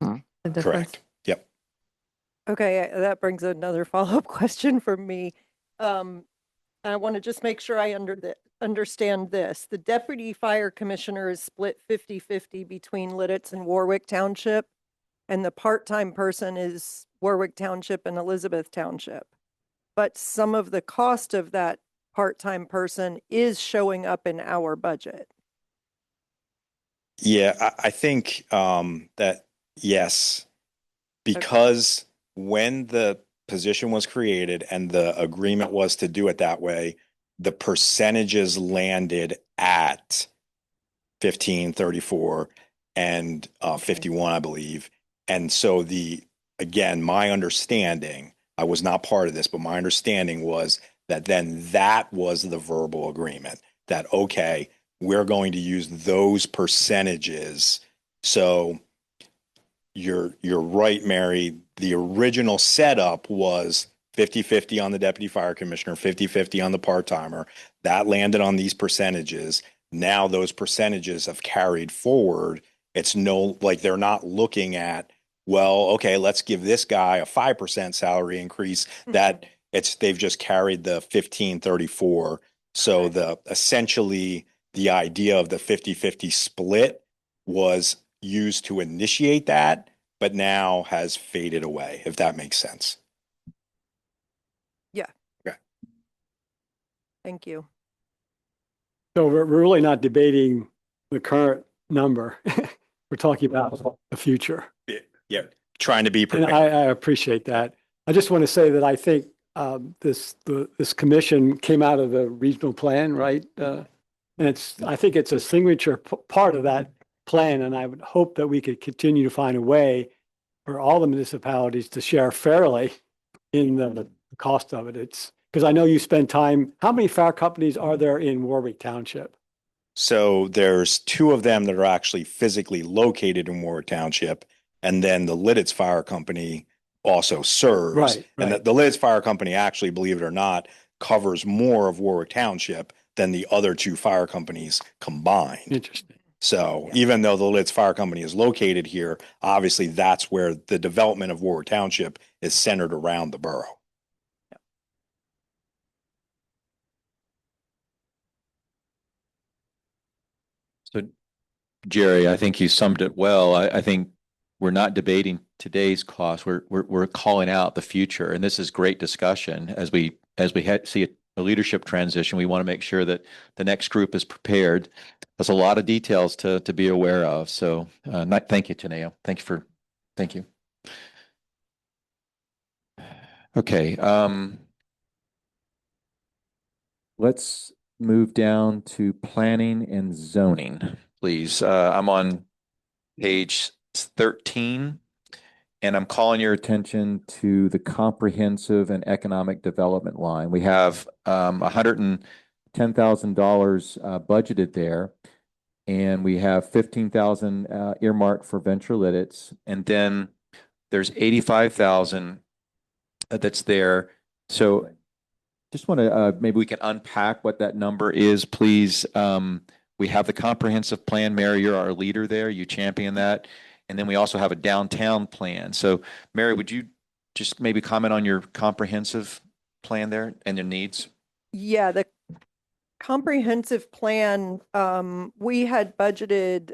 The difference. Correct. Yep. okay, that brings another follow-up question from me. I want to just make sure I understand this. The deputy fire commissioner is split 50-50 between Lititz and Warwick Township, and the part-time person is Warwick Township and Elizabeth Township. But some of the cost of that part-time person is showing up in our budget. Yeah, I think that yes, because when the position was created and the agreement was to do it that way, the percentages landed at 15, 34, and 51, I believe. And so again, my understanding, I was not part of this, but my understanding was that then that was the verbal agreement that, okay, we're going to use those percentages. So you're right, Mary. The original setup was 50-50 on the deputy fire commissioner, 50-50 on the part-timer. That landed on these percentages. Now those percentages have carried forward. It's like they're not looking at, well, okay, let's give this guy a 5% salary increase. That they've just carried the 15-34. So essentially the idea of the 50-50 split was used to initiate that, but now has faded away, if that makes sense. Yeah. Okay. Thank you. So we're really not debating the current number. We're talking about the future. Yeah. Trying to be And prepared. I appreciate that. I just want to say that I think this commission came out of the regional plan, right? And I think it's a signature part of that plan. And I would hope that we could continue to find a way for all the municipalities to share fairly in the the cost of it. It's, because I know you spend time, how many fire companies are there in Warwick Township? So there's two of them that are actually physically located in Warwick Township. And then the Lititz Fire Company also serves. Right, And right. the Lititz Fire Company actually, believe it or not, covers more of Warwick Township than the other two fire companies combined. Interesting. So even though the Lititz Fire Company is located here, obviously that's where the development of Warwick Township is centered around the borough. So Jerry, I think you summed it well. I think we're not debating today's cost. We're calling out the future, and this is great discussion as we see a leadership transition. We want to make sure that the next group is prepared. There's a lot of details to be aware of. So, thank you, Taneo. Thank you. Okay. Let's move down to planning and zoning, please. I'm on page 13, and I'm calling your attention to the comprehensive and economic development line. We have $110,000 budgeted there, and we have 15,000 earmarked for venture Lititz, and then there's 85,000 that's there. So just want to maybe we can unpack what that number is, please. We have the comprehensive plan. Mary, you're our leader there. You champion that. And then we also have a downtown plan. So Mary, would you just maybe comment on your comprehensive plan there and your needs? Yeah, the comprehensive plan, we had budgeted,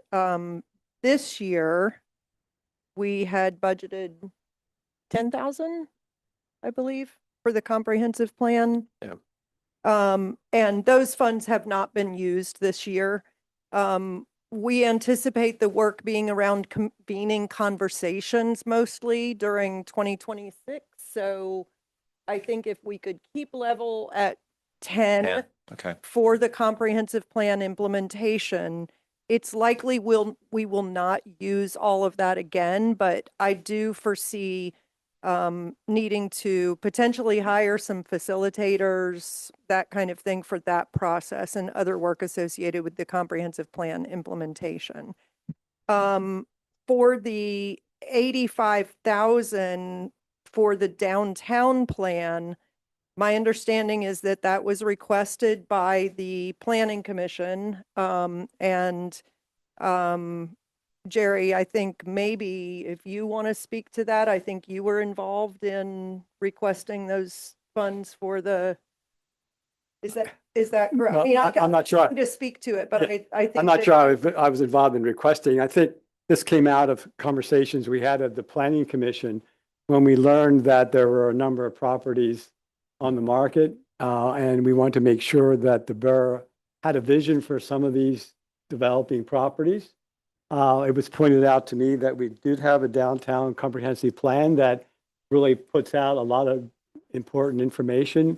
this year, we had budgeted 10,000, I believe, for the comprehensive plan. Yeah. And those funds have not been used this year. We anticipate the work being around convening conversations mostly during 2026. So I think if we could keep level at 10 Okay. for the comprehensive plan implementation, it's likely we will not use all of that again, but I do foresee needing to potentially hire some facilitators, that kind of thing for that process and other work associated with the comprehensive plan implementation. For the 85,000 for the downtown plan, my understanding is that that was requested by the Planning Commission, and Jerry, I think maybe if you want to speak to that, I think you were involved in requesting those funds for the, is that correct? No, I mean, I'm not sure. to speak to it, but I think. I'm not that- sure I was involved in requesting. I think this came out of conversations we had at the Planning Commission when we learned that there were a number of properties on the market, and we wanted to make sure that the borough had a vision for some of these developing properties. It was pointed out to me that we did have a downtown comprehensive plan that really puts out a lot of important information,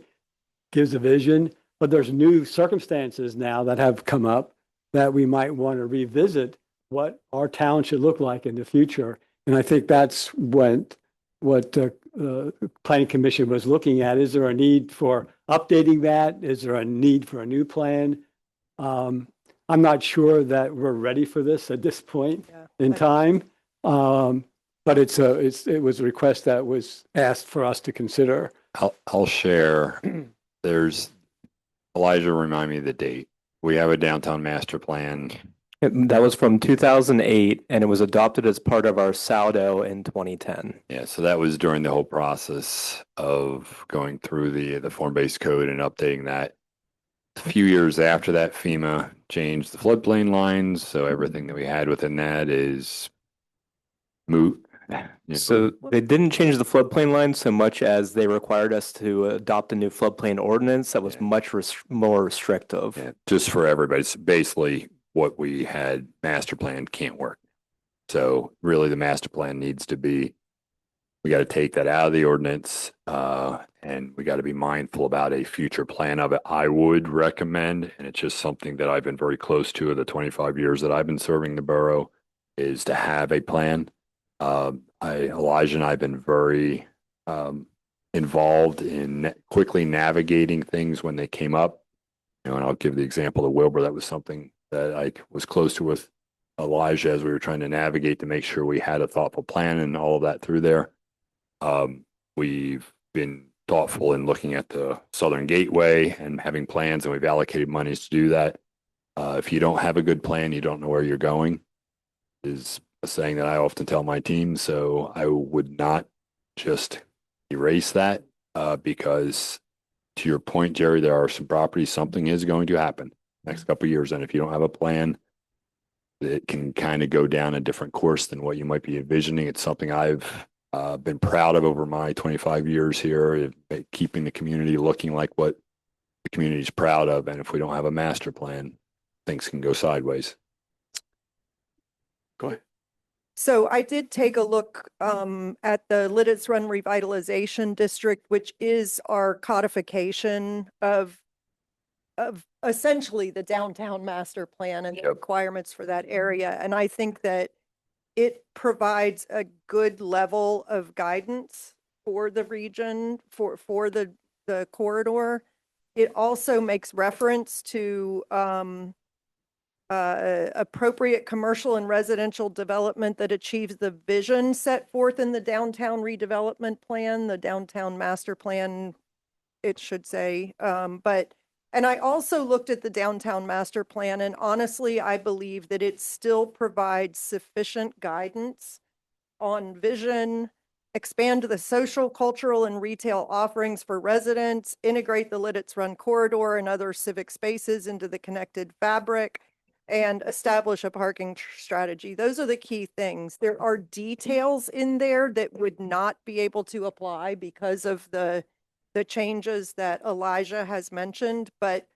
gives a vision, but there's new circumstances now that have come up that we might want to revisit what our town should look like in the future. And I think that's what the Planning Commission was looking at. Is there a need for updating that? Is there a need for a new plan? I'm not sure that we're ready for this at this point in time. But it was a request that was asked for us to consider. I'll share. There's Elijah, remind me of the date. We have a downtown master plan. That was from 2008, and it was adopted as part of our SAUDO in 2010. Yeah, so that was during the whole process of going through the form-based code and updating that. A few years after that, FEMA changed the floodplain lines, so everything that we had within that is moot. So they didn't change the floodplain line so much as they required us to adopt a new floodplain ordinance that was much more restrictive. Yeah, just for everybody, it's basically what we had master plan can't work. So really the master plan needs to be, we got to take that out of the ordinance, and we got to be mindful about a future plan of it. I would recommend, and it's just something that I've been very close to in the 25 years that I've been serving the borough, is to have a plan. Elijah and I have been very involved in quickly navigating things when they came up. And I'll give the example of Wilbur. That was something that I was close to with Elijah as we were trying to navigate to make sure we had a thoughtful plan and all of that through there. We've been thoughtful in looking at the Southern Gateway and having plans, and we've allocated monies to do that. If you don't have a good plan, you don't know where you're going, is a saying that I often tell my team. So I would not just erase that because to your point, Jerry, there are some properties, something is going to happen next couple of years. And if you don't have a plan, it can kind of go down a different course than what you might be envisioning. It's something I've been proud of over my 25 years here, keeping the community looking like what the community is proud of. And if we don't have a master plan, things can go sideways. Go ahead. So I did take a look at the Lititz Run Revitalization District, which is our codification of essentially the downtown master plan and the requirements for that area. And I think that it provides a good level of guidance for the region, for the corridor. It also makes reference to appropriate commercial and residential development that achieves the vision set forth in the downtown redevelopment plan, the downtown master plan, it should say. And I also looked at the downtown master plan, and honestly, I believe that it still provides sufficient guidance on vision, expand the social, cultural, and retail offerings for residents, integrate the Lititz Run corridor and other civic spaces into the connected fabric, and establish a parking strategy. Those are the key things. There are details in there that would not be able to apply because of the changes that Elijah has mentioned, but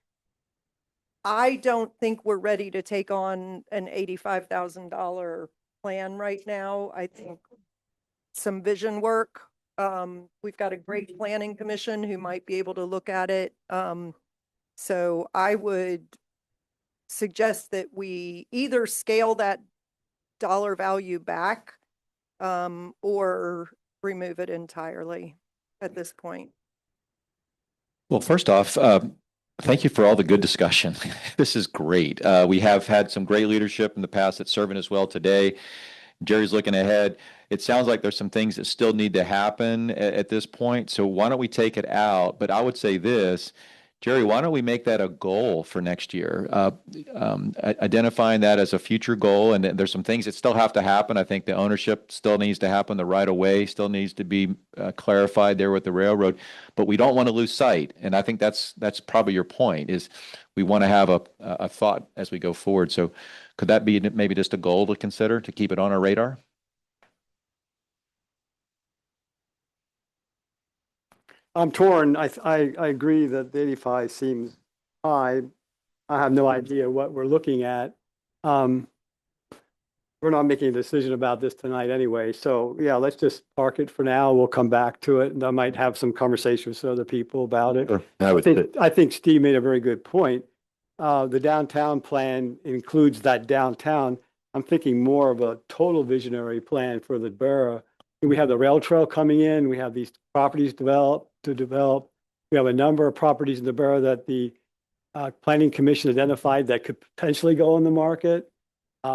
I don't think we're ready to take on an $85,000 plan right now. I think some vision work. We've got a great planning commission who might be able to look at it. So I would suggest that we either scale that dollar value back or remove it entirely at this point. Well, first off, thank you for all the good discussion. This is great. We have had some great leadership in the past that's serving us well today. Jerry's looking ahead. It sounds like there's some things that still need to happen at this point. So why don't we take it out? But I would say this, Jerry, why don't we make that a goal for next year? Identifying that as a future goal, and there's some things that still have to happen. I think the ownership still needs to happen. The right of way still needs to be clarified there with the railroad, but we don't want to lose sight. And I think that's probably your point, is we want to have a thought as we go forward. So could that be maybe just a goal to consider, to keep it on our radar? I'm torn. I agree that the 85 seems high. I have no idea what we're looking at. We're not making a decision about this tonight anyway. So yeah, let's just park it for now. We'll come back to it, and I might have some conversations with other people about it. Sure. I think Steve made a very good point. The downtown plan includes that downtown. I'm thinking more of a total visionary plan for the borough. We have the rail trail coming in. We have these properties to develop. We have a number of properties in the borough that the planning commission identified that could potentially go on the market.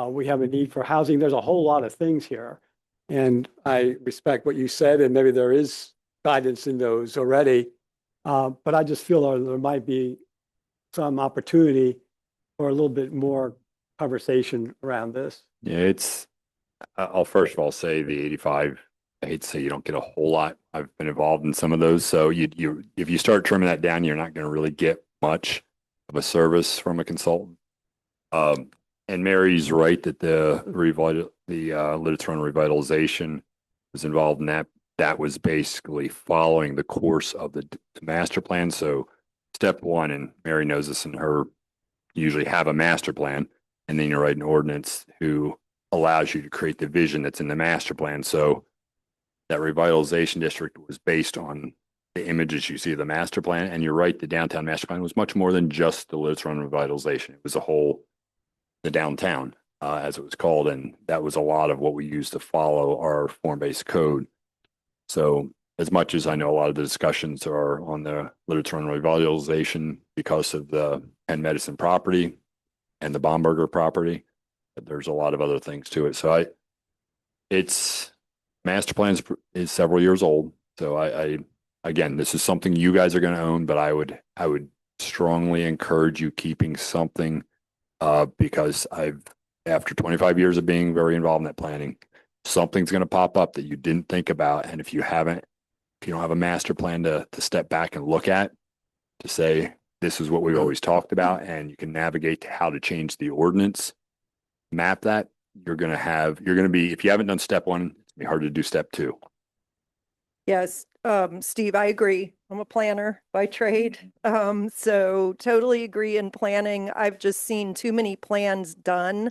We have a need for housing. There's a whole lot of things here. And I respect what you said, and maybe there is guidance in those already. But I just feel there might be some opportunity for a little bit more conversation around this. Yeah, I'll first of all say the 85, I hate to say you don't get a whole lot. I've been involved in some of those. So if you start trimming that down, you're not going to really get much of a service from a consultant. And Mary's right that the Lititz Run revitalization was involved in that. That was basically following the course of the master plan. So step one, and Mary knows this, and her usually have a master plan, and then you write an ordinance who allows you to create the vision that's in the master plan. So that revitalization district was based on the images you see of the master plan. And you're right, the downtown master plan was much more than just the Lititz Run revitalization. It was the downtown, as it was called. And that was a lot of what we used to follow our form-based code. So as much as I know a lot of the discussions are on the Lititz Run revitalization because of the Penn Medicine property and the Bomberger property, but there's a lot of other things to it. So it's master plan is several years old. So again, this is something you guys are going to own, but I would strongly encourage you keeping something, because after 25 years of being very involved in that planning, something's going to pop up that you didn't think about. And if you don't have a master plan to step back and look at, to say, this is what we've always talked about, and you can navigate to how to change the ordinance, map that, you're going to be, if you haven't done step one, it's going to be hard to do step two. Yes, Steve, I agree. I'm a planner by trade. So totally agree in planning. I've just seen too many plans done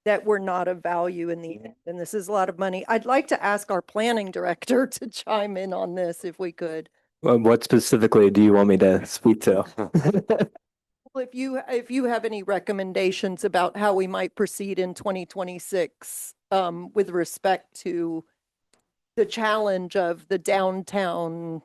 that were not of value in the end. And this is a lot of money. I'd like to ask our planning director to chime in on this if we could. What specifically do you want me to speak to? Well, if you have any recommendations about how we might proceed in 2026, with respect to the challenge of the downtown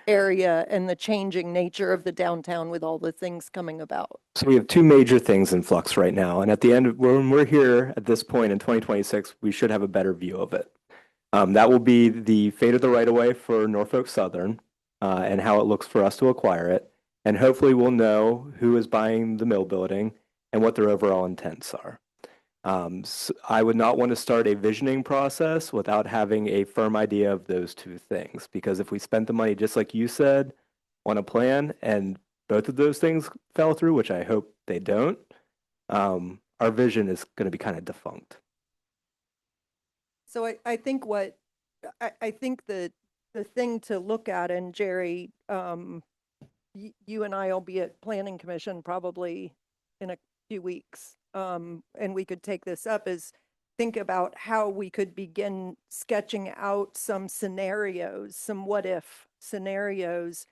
area and the changing nature of the downtown with all the things coming about. So we have two major things in flux right now. And at the end, when we're here at this point in 2026, we should have a better view of it. That will be the fate of the right-of-way for Norfolk Southern, and how it looks for us to acquire it. And hopefully we'll know who is buying the mill building and what their overall intents are. So I would not want to start a visioning process without having a firm idea of those two things, because if we spent the money, just like you said, on a plan and both of those things fell through, which I hope they don't, our vision is going to be kind of defunct. So I think I think the thing to look at, and Jerry, you and I will be at Planning Commission probably in a few weeks. And we could take this up, is think about how we could begin sketching out some scenarios, some what if scenarios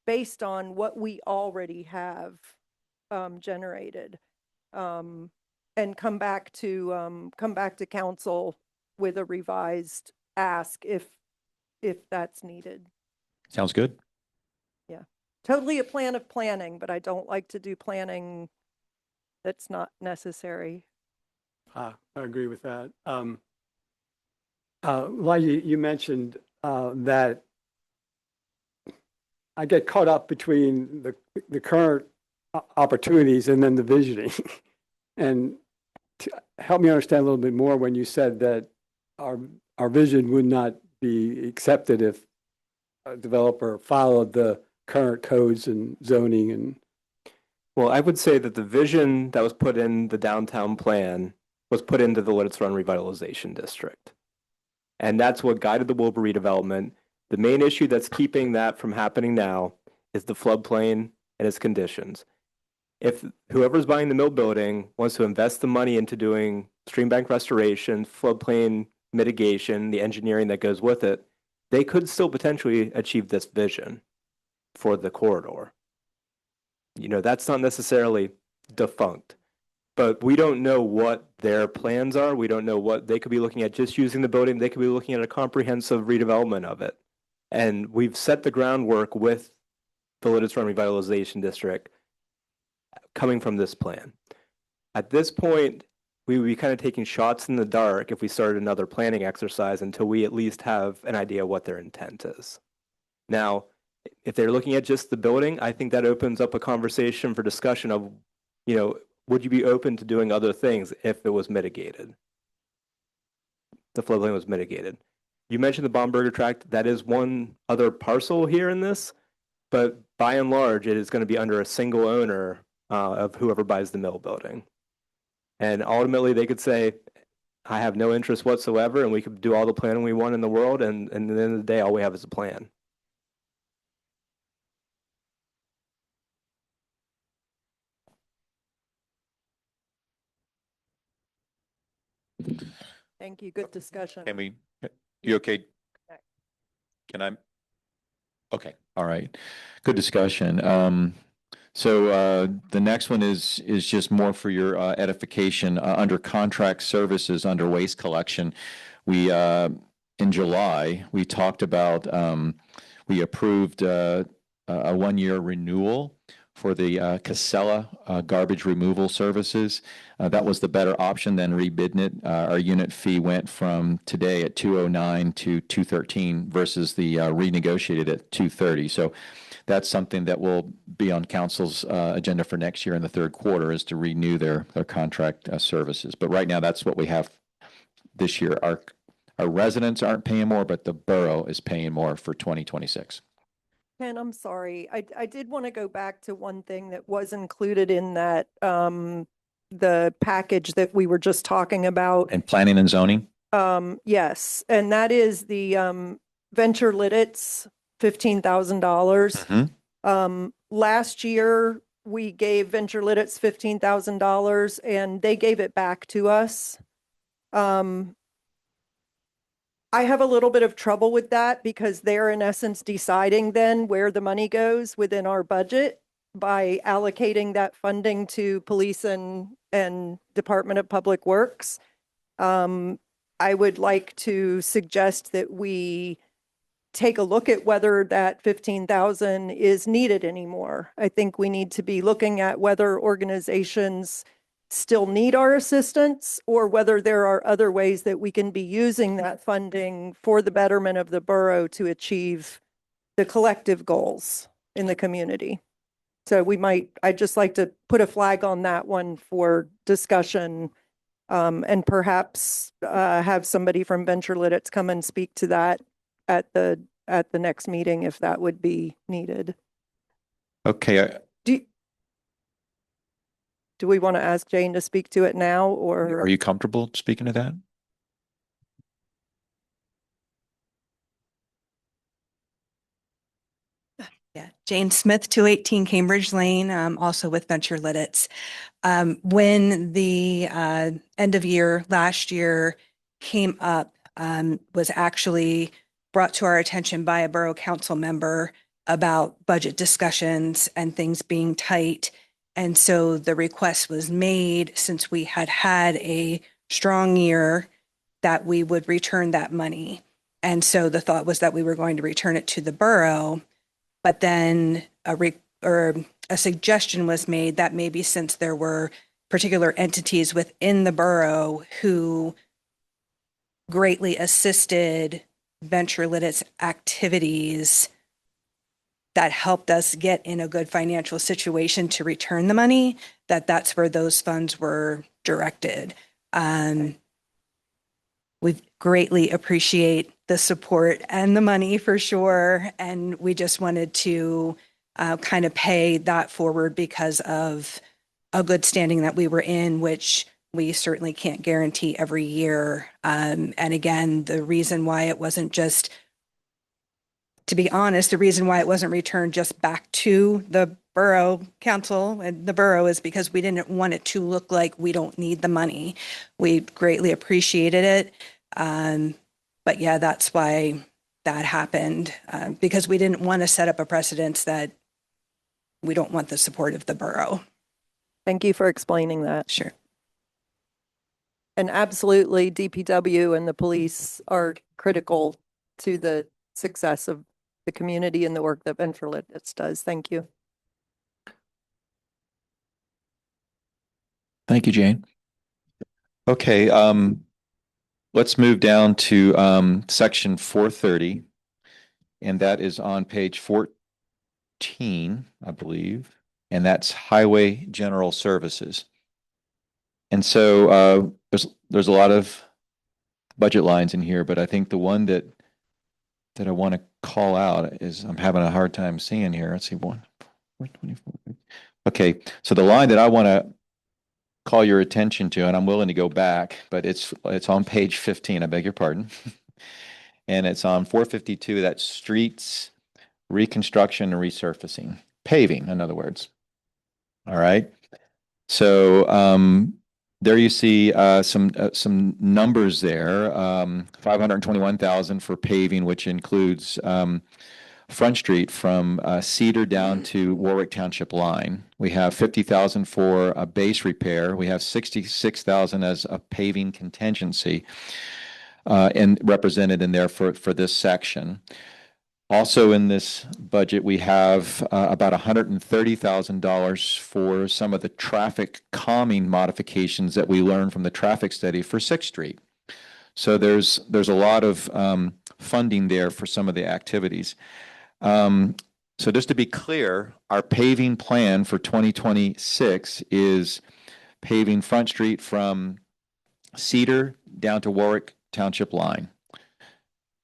based on what we already have generated, and come back to council with a revised ask if that's needed. Sounds good. Yeah, totally a plan of planning, but I don't like to do planning that's not necessary. I agree with that. Like you mentioned, that I get caught up between the current opportunities and then the visioning. And to help me understand a little bit more, when you said that our vision would not be accepted if a developer followed the current codes and zoning and. Well, I would say that the vision that was put in the downtown plan was put into the Lititz Run Revitalization District. And that's what guided the Wilbur redevelopment. The main issue that's keeping that from happening now is the floodplain and its conditions. If whoever's buying the mill building wants to invest the money into doing stream bank restoration, floodplain mitigation, the engineering that goes with it, they could still potentially achieve this vision for the corridor. You know, that's not necessarily defunct, but we don't know what their plans are. We don't know what they could be looking at just using the building. They could be looking at a comprehensive redevelopment of it. And we've set the groundwork with the Lititz Run Revitalization District coming from this plan. At this point, we would be kind of taking shots in the dark if we started another planning exercise until we at least have an idea what their intent is. Now, if they're looking at just the building, I think that opens up a conversation for discussion of, you know, would you be open to doing other things if it was mitigated? The floodplain was mitigated. You mentioned the Bomberger tract. That is one other parcel here in this, but by and large, it is going to be under a single owner of whoever buys the mill building. And ultimately, they could say, I have no interest whatsoever, and we could do all the planning we want in the world, and at the end of the day, all we have is a plan. Thank you. Good discussion. Can we, you okay? Can I? Okay, all right. Good discussion. So the next one is just more for your edification. Under contract services, under waste collection, we in July, we talked about, we approved a 1-year renewal for the Casella garbage removal services. That was the better option than rebidding it. Our unit fee went from today at 209 to 213 versus the renegotiated at 230. So that's something that will be on council's agenda for next year in the third quarter, is to renew their contract services. But right now, that's what we have this year. Our residents aren't paying more, but the borough is paying more for 2026. Ken, I'm sorry. I did want to go back to one thing that was included in that, the package that we were just talking about. And planning and zoning? Yes, and that is the, Venture Lititz, $15,000. Last year, we gave Venture Lititz $15,000 and they gave it back to us. I have a little bit of trouble with that because they're in essence deciding then where the money goes within our budget by allocating that funding to police and Department of Public Works. I would like to suggest that we take a look at whether that 15,000 is needed anymore. I think we need to be looking at whether organizations still need our assistance or whether there are other ways that we can be using that funding for the betterment of the borough to achieve the collective goals in the community. So I'd just like to put a flag on that one for discussion, and perhaps have somebody from Venture Lititz come and speak to that at the next meeting if that would be needed. Okay. Do we want to ask Jane to speak to it now, or? Are you comfortable speaking to that? Yeah, Jane Smith, 218 Cambridge Lane, also with Venture Lititz. When the end of year last year came up, was actually brought to our attention by a borough council member about budget discussions and things being tight. And so the request was made, since we had had a strong year, that we would return that money. And so the thought was that we were going to return it to the borough. But then a suggestion was made that maybe since there were particular entities within the borough who greatly assisted Venture Lititz activities that helped us get in a good financial situation to return the money, that's where those funds were directed. We greatly appreciate the support and the money for sure. And we just wanted to kind of pay that forward because of a good standing that we were in, which we certainly can't guarantee every year. And again, the reason why it wasn't just, to be honest, the reason why it wasn't returned just back to the borough council and the borough is because we didn't want it to look like we don't need the money. We greatly appreciated it. But yeah, that's why that happened, because we didn't want to set up a precedence that we don't want the support of the borough. Thank you for explaining that. Sure. And absolutely, DPW and the police are critical to the success of the community and the work that Venture Lititz does. Thank you. Thank you, Jane. Okay, let's move down to section 430, and that is on page 14, I believe, and that's Highway General Services. And so there's a lot of budget lines in here, but I think the one that I want to call out is I'm having a hard time seeing here. Let's see, 424. Okay, so the line that I want to call your attention to, and I'm willing to go back, but it's on page 15, I beg your pardon. And it's on 452, that's streets, reconstruction and resurfacing, paving, in other words. All right. So there you see some numbers there, 521,000 for paving, which includes Front Street from Cedar down to Warwick Township line. We have 50,000 for a base repair. We have 66,000 as a paving contingency. and represented in there for this section. Also in this budget, we have about $130,000 for some of the traffic calming modifications that we learned from the traffic study for 6th Street. So there's a lot of funding there for some of the activities. So just to be clear, our paving plan for 2026 is paving Front Street from Cedar down to Warwick Township line.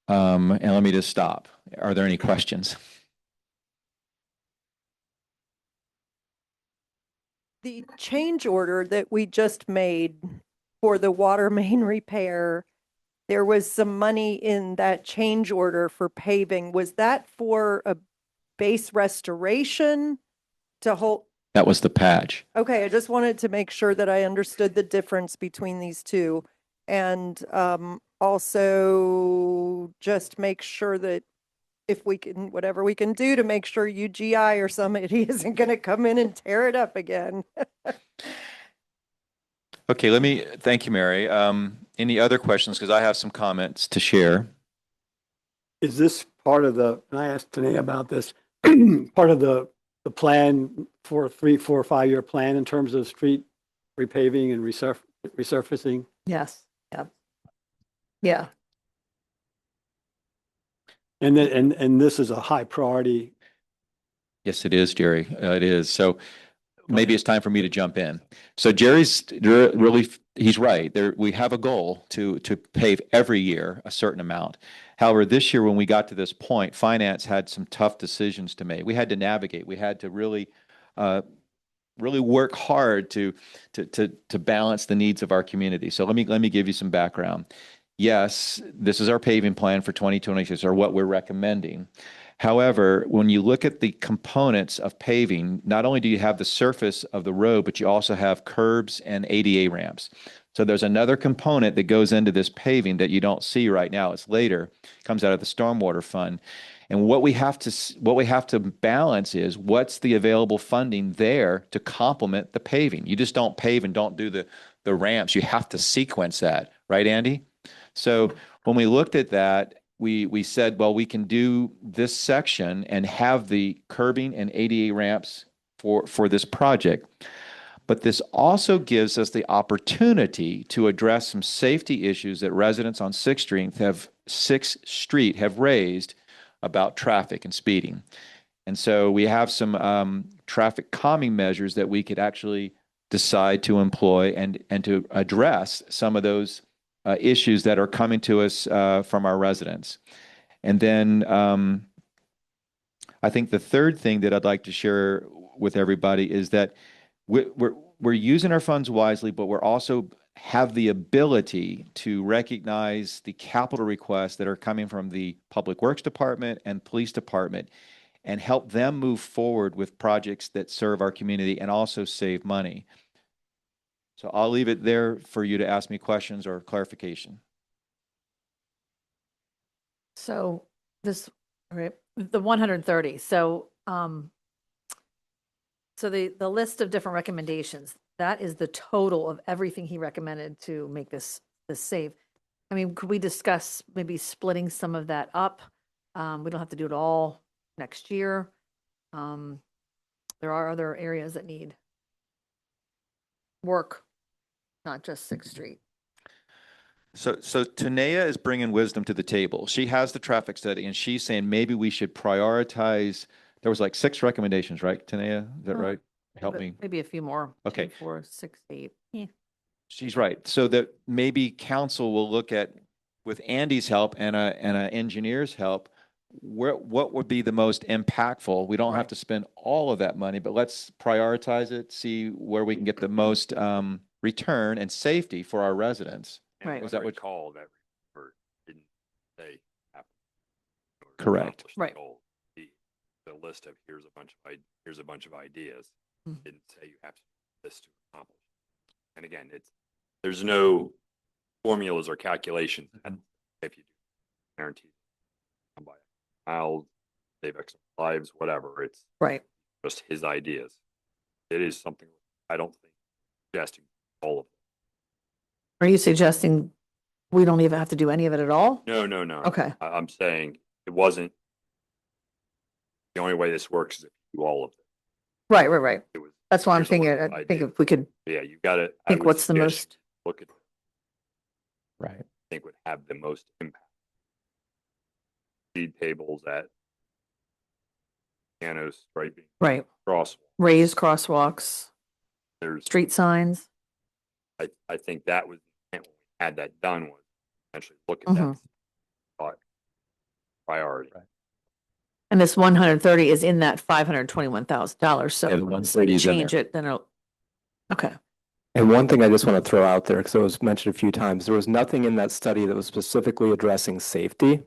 And let me just stop. Are there any questions? The change order that we just made for the water main repair, there was some money in that change order for paving. Was that for a base restoration to hold? That was the patch. Okay, I just wanted to make sure that I understood the difference between these two. And also just make sure that if we can, whatever we can do to make sure UGI or somebody isn't going to come in and tear it up again. Okay, thank you, Mary. Any other questions? Because I have some comments to share. Is this part of the, and I asked Tanae about this, part of the plan for a 3, 4, 5-year plan in terms of street repaving and resurfacing? Yes. Yeah. Yeah. And then, and this is a high priority. Yes, it is, Jerry. It is. So maybe it's time for me to jump in. So Jerry's really, he's right. We have a goal to pave every year a certain amount. However, this year when we got to this point, finance had some tough decisions to make. We had to navigate. We had to really work hard to balance the needs of our community. So let me give you some background. Yes, this is our paving plan for 2026, or what we're recommending. However, when you look at the components of paving, not only do you have the surface of the road, but you also have curbs and ADA ramps. So there's another component that goes into this paving that you don't see right now. It's later, comes out of the stormwater fund. And what we have to balance is what's the available funding there to complement the paving. You just don't pave and don't do the ramps. You have to sequence that, right, Andy? So when we looked at that, we said, well, we can do this section and have the curbing and ADA ramps for this project. But this also gives us the opportunity to address some safety issues that residents on 6th Street have raised about traffic and speeding. And so we have some traffic calming measures that we could actually decide to employ and to address some of those issues that are coming to us from our residents. And then I think the third thing that I'd like to share with everybody is that we're using our funds wisely, but we're also have the ability to recognize the capital requests that are coming from the Public Works Department and Police Department and help them move forward with projects that serve our community and also save money. So I'll leave it there for you to ask me questions or clarification. So this, right, the 130. So, so the list of different recommendations, that is the total of everything he recommended to make this save. I mean, could we discuss maybe splitting some of that up? We don't have to do it all next year. There are other areas that need work, not just 6th Street. So Tanea is bringing wisdom to the table. She has the traffic study and she's saying maybe we should prioritize. There was like 6 recommendations, right, Tanea? Is that right? Help me. Maybe a few more. Okay. 2, 4, 6, 8. Yeah. She's right. So that maybe council will look at, with Andy's help and a engineer's help, what would be the most impactful. We don't have to spend all of that money, but let's prioritize it, see where we can get the most return and safety for our residents. Right. Was that what call that or didn't say Correct. Right. The list of here's a bunch of ideas. Didn't say you have to do this to accomplish. And again, there's no formulas or calculations. If you do guaranteed by miles, save extra lives, whatever, it's Right. just his ideas. It is something I don't think suggesting all of them. Are you suggesting we don't even have to do any of it at all? No, no, no. Okay. I'm saying it wasn't. The only way this works is if you do all of it. Right, right, right. It was. That's why I'm here's a thinking, wonderful I think idea. if we could Yeah, you got it. think what's the most, Look at, Right. I think would have the most impact. Speed tables at piano striping, right, cross. raised crosswalks, There's, street signs. I think that was, the intent when we had that done was actually look at that. Mhm. thought Priority. And this 130 is in that $521,000. So Yeah, the if 130 we is in change there. it, then it'll, okay. And one thing I just want to throw out there, because it was mentioned a few times, there was nothing in that study that was specifically addressing safety.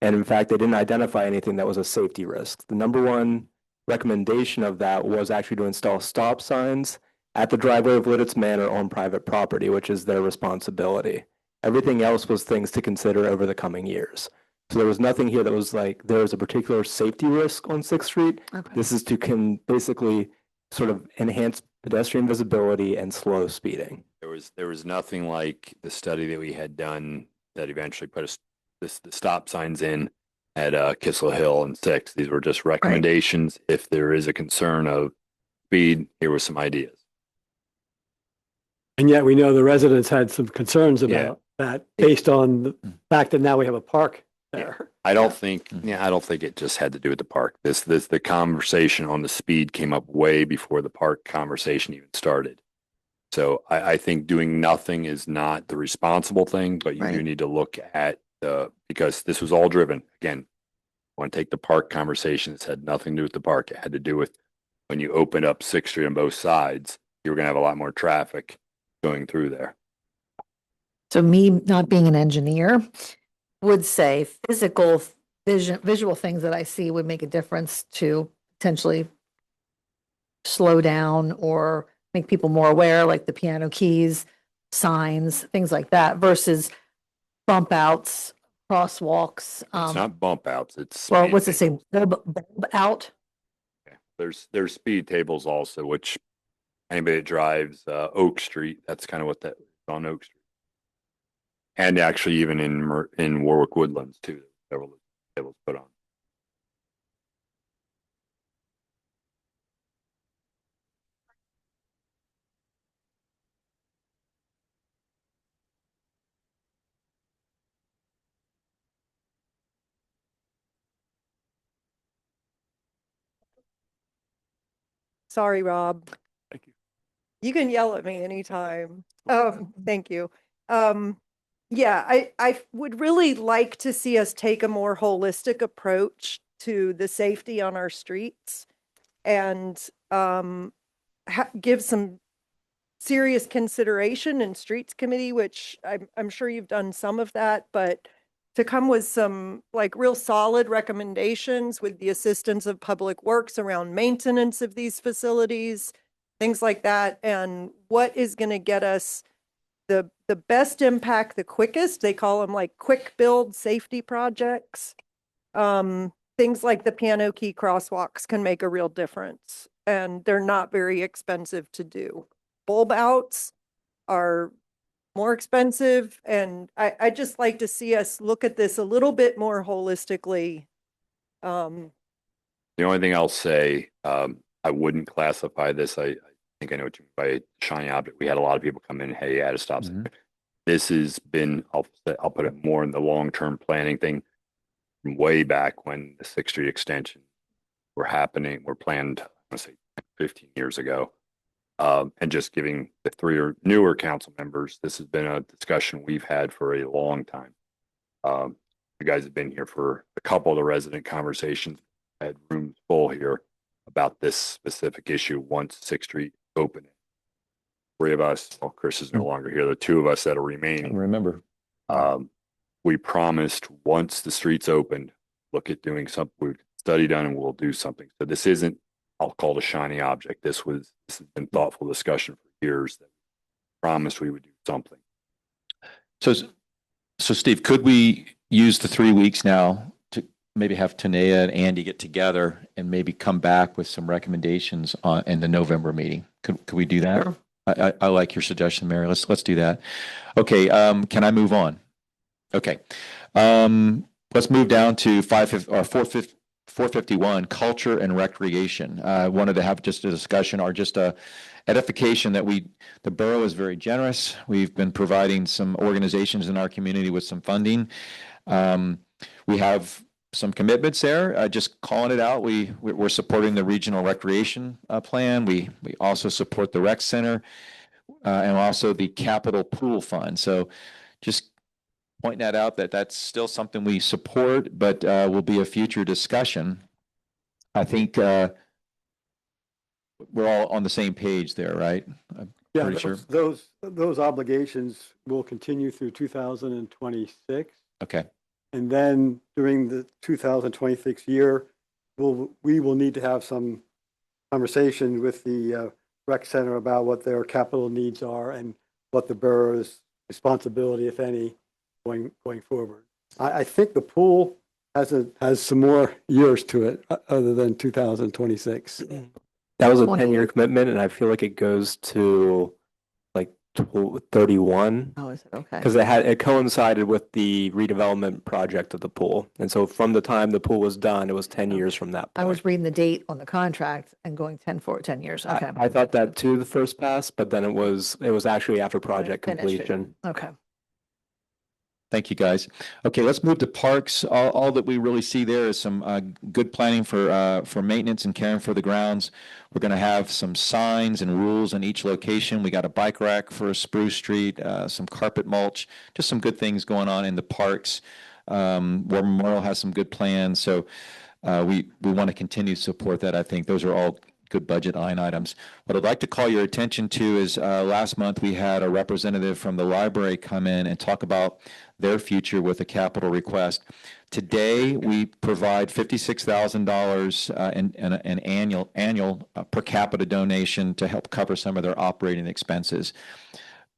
And in fact, they didn't identify anything that was a safety risk. The number one recommendation of that was actually to install stop signs at the driveway of Lititz Manor on private property, which is their responsibility. Everything else was things to consider over the coming years. So there was nothing here that was like, there's a particular safety risk on 6th Street. Okay. This is to basically sort of enhance pedestrian visibility and slow speeding. There was nothing like the study that we had done that eventually put the stop signs in at Kissel Hill and 6. These were just recommendations. If there is a concern of speed, here were some ideas. And yet we know the residents had some concerns Yeah. about that based on the fact that now we have a park there. I don't think it just had to do with the park. The conversation on the speed came up way before the park conversation even started. So I think doing nothing is not the responsible thing, but you do Right. need to look at because this was all driven. Again, I want to take the park conversation. It's had nothing to do with the park. It had to do with when you opened up 6th Street on both sides, you were going to have a lot more traffic going through there. So me not being an engineer would say visual things that I see would make a difference to potentially slow down or make people more aware, like the piano keys, signs, things like that, versus bump outs, crosswalks. It's not bump outs. It's Well, speed what's it say? tables. Bulb out? Okay. There's speed tables also, which anybody that drives Oak Street, that's kind of what that is on Oak Street. And actually even in Warwick Woodlands too, several tables put on. Sorry, Rob. Thank you. You can yell at me anytime. Thank you. Yeah, I would really like to see us take a more holistic approach to the safety on our streets and give some serious consideration in Streets Committee, which I'm sure you've done some of that, but to come with some like real solid recommendations with the assistance of Public Works around maintenance of these facilities, things like that, and what is going to get us the best impact the quickest. They call them like quick build safety projects. Things like the piano key crosswalks can make a real difference, and they're not very expensive to do. Bulb outs are more expensive, and I just like to see us look at this a little bit more holistically. The only thing I'll say, I wouldn't classify this. I think I know what you mean by shiny object. We had a lot of people come in, hey, you had to stop. This has been, I'll put it more in the long-term planning thing from way back when the 6th Street extension were planned, I want to say 15 years ago. And just giving the 3 or newer council members, this has been a discussion we've had for a long time. You guys have been here for a couple of the resident conversations, had rooms full here about this specific issue once 6th Street opened. 3 of us, well, Chris is no longer here, the 2 of us that are remaining. Remember. We promised once the streets opened, look at doing something, we've study done and we'll do something. So this isn't, I'll call it a shiny object. This has been thoughtful discussion for years that we promised we would do something. So Steve, could we use the 3 weeks now to maybe have Tanea and Andy get together and maybe come back with some recommendations in the November meeting? Could we do that? Sure. I like your suggestion, Mary. Let's do that. Okay, can I move on? Okay. Let's move down to 451, culture and recreation. I wanted to have just a discussion or just a edification that the borough is very generous. We've been providing some organizations in our community with some funding. We have some commitments there, just calling it out. We're supporting the regional recreation plan. We also support the rec center and also the capital pool fund. So just pointing that out, that's still something we support, but will be a future discussion. I think we're all on the same page there, right? I'm Yeah, pretty sure. those obligations will continue through 2026. Okay. And then during the 2026 year, we will need to have some conversation with the rec center about what their capital needs are and what the borough's responsibility, if any, going forward. I think the pool has some more years to it other than 2026. That was a 10-year commitment, and I feel like it goes to like 31. Oh, is it? Okay. Because it coincided with the redevelopment project of the pool. And so from the time the pool was done, it was 10 years from that I point. was reading the date on the contract and going 10 years. Okay. I thought that too, the first pass, but then it was actually after project Finish it. completion. Okay. Thank you, guys. Okay, let's move to parks. All that we really see there is some good planning for maintenance and caring for the grounds. We're going to have some signs and rules in each location. We got a bike rack for Spruce Street, some carpet mulch, just some good things going on in the parks. War Memorial has some good plans, so we want to continue to support that. I think those are all good budget line items. What I'd like to call your attention to is last month we had a representative from the library come in and talk about their future with a capital request. Today, we provide $56,000 in an annual per capita donation to help cover some of their operating expenses.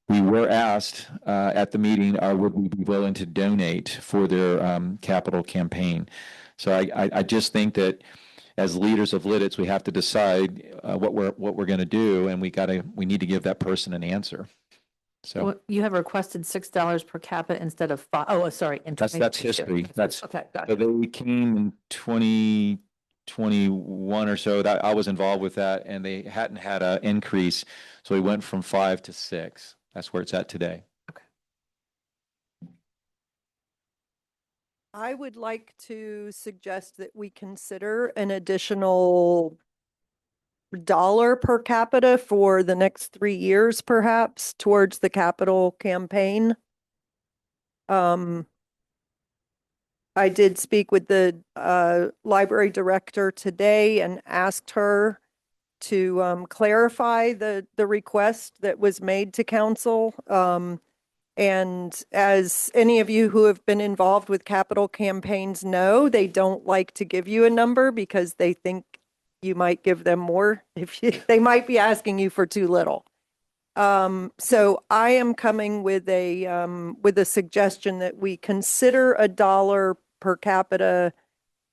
We were asked at the meeting, would we be willing to donate for their capital campaign? So I just think that as leaders of Lititz, we have to decide what we're going to do, and we need to give that person an answer. So Well, you have requested $6 per capita instead of five. Oh, sorry. In that's 2022. history. That's Okay. so Gotcha. they came in 2021 or so. That I was involved with that, and they hadn't had an increase, so we went from 5 to 6. That's where it's at today. I would like to suggest that we consider an additional dollar per capita for the next 3 years, perhaps, towards the capital campaign. I did speak with the library director today and asked her to clarify the request that was made to council. And as any of you who have been involved with capital campaigns know, they don't like to give you a number because they think you might give them more they might be asking you for too little. So I am coming with a suggestion that we consider $1 per capita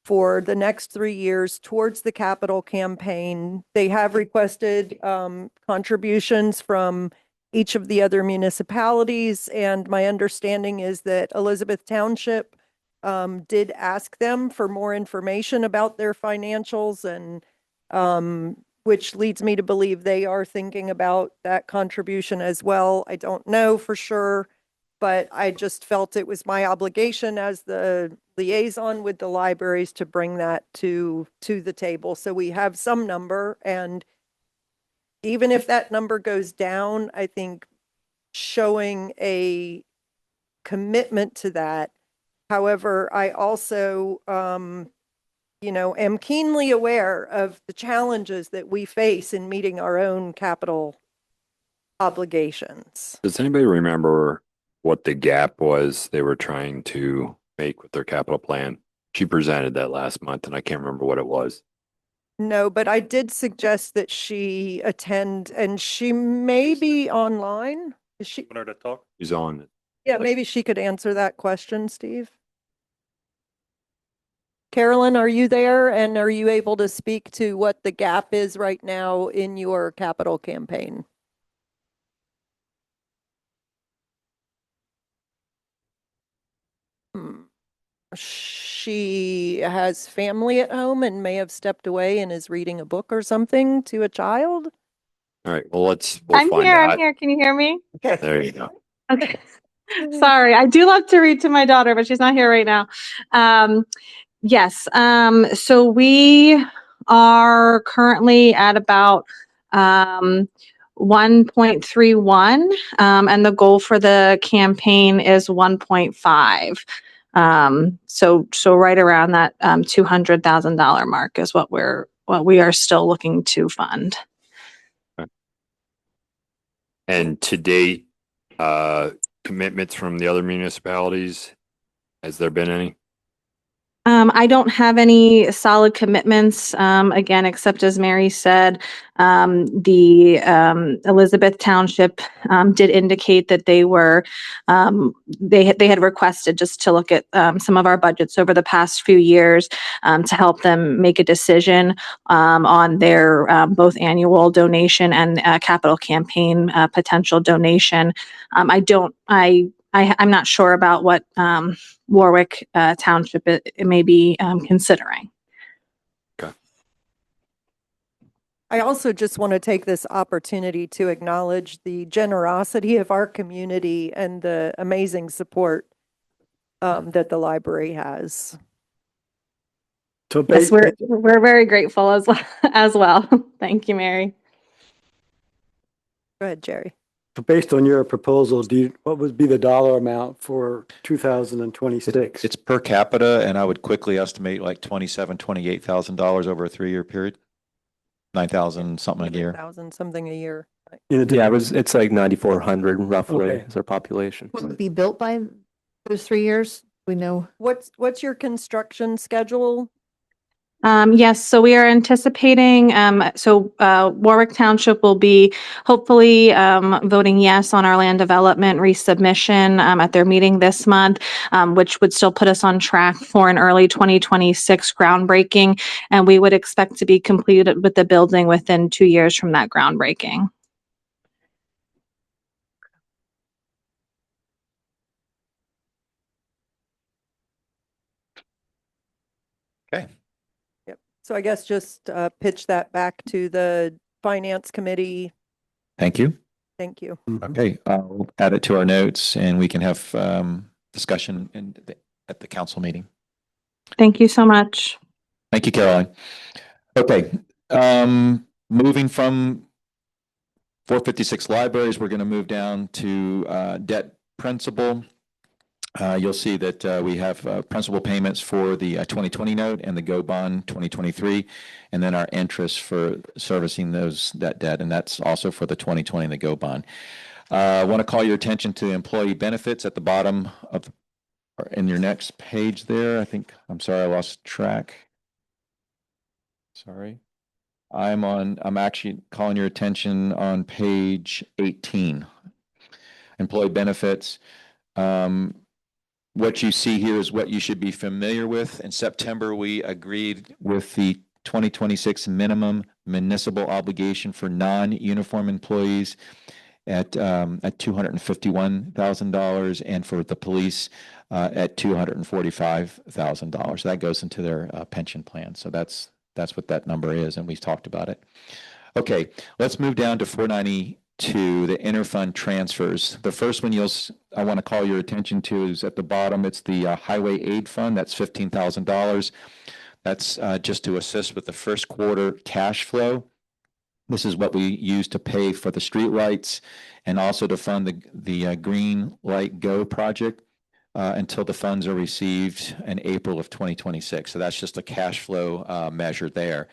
for the next 3 years towards the capital campaign. They have requested contributions from each of the other municipalities, and my understanding is that Elizabeth Township did ask them for more information about their financials, and which leads me to believe they are thinking about that contribution as well. I don't know for sure, but I just felt it was my obligation as the liaison with the libraries to bring that to the table. So we have some number, and even if that number goes down, I think showing a commitment to that. However, I also, am keenly aware of the challenges that we face in meeting our own capital obligations. Does anybody remember what the gap was they were trying to make with their capital plan? She presented that last month, and I can't remember what it was. No, but I did suggest that she attend, and she may be online. Is she? Want her to talk? She's on it. Yeah, maybe she could answer that question, Steve. Carolyn, are you there? And are you able to speak to what the gap is right now in your capital campaign? She has family at home and may have stepped away and is reading a book or something to a child. All right, well, we'll I'm find here. out. I'm here. Can you hear me? There you go. Okay. Sorry. I do love to read to my daughter, but she's not here right now. Yes. So we are currently at about 1.31, and the goal for the campaign is 1.5. So right around that $200,000 mark is what we are still looking to fund. And to date, commitments from the other municipalities, has there been any? I don't have any solid commitments, again, except as Mary said, the Elizabeth Township did indicate that they were, they had requested just to look at some of our budgets over the past few years to help them make a decision on their both annual donation and capital campaign potential donation. I'm not sure about what Warwick Township it may be considering. I also just want to take this opportunity to acknowledge the generosity of our community and the amazing support that the library has. So Yes, we're very grateful as well. Thank you, Mary. Go ahead, Jerry. based on your proposal, what would be the dollar amount for 2026? It's per capita, and I would quickly estimate like $28,000 over a 3-year period. 9,000 something a year. 100,000 something a year. Yeah, it's like 9,400 roughly Okay. is our population. Will it be built by those 3 years? We know. What's your construction schedule? Yes, so we are anticipating, Warwick Township will be hopefully voting yes on our land development resubmission at their meeting this month, which would still put us on track for an early 2026 groundbreaking. And we would expect to be completed with the building within 2 years from that groundbreaking. Okay. Yep. So I guess just pitch that back to the finance committee. Thank you. Thank you. Okay, I'll add it to our notes and we can have discussion at the council meeting. Thank you so much. Thank you, Caroline. Okay, moving from 456 libraries, we're going to move down to debt principal. You'll see that we have principal payments for the 2020 note and the GO bond 2023, and then our interest for servicing that debt, and that's also for the 2020 and the GO bond. I want to call your attention to employee benefits at the bottom of in your next page there. I'm sorry, I lost track. Sorry. I'm actually calling your attention on page 18. Employee benefits. What you see here is what you should be familiar with. In September, we agreed with the 2026 minimum municipal obligation for non-uniform employees at $251,000, and for the police at $245,000. That goes into their pension plan. So that's what that number is, and we've talked about it. Okay, let's move down to 492, the interfund transfers. The first one I want to call your attention to is at the bottom. It's the highway aid fund. That's $15,000. That's just to assist with the first quarter cash flow. This is what we use to pay for the street lights and also to fund the Green Light Go project until the funds are received in April of 2026. So that's just a cash flow measure there.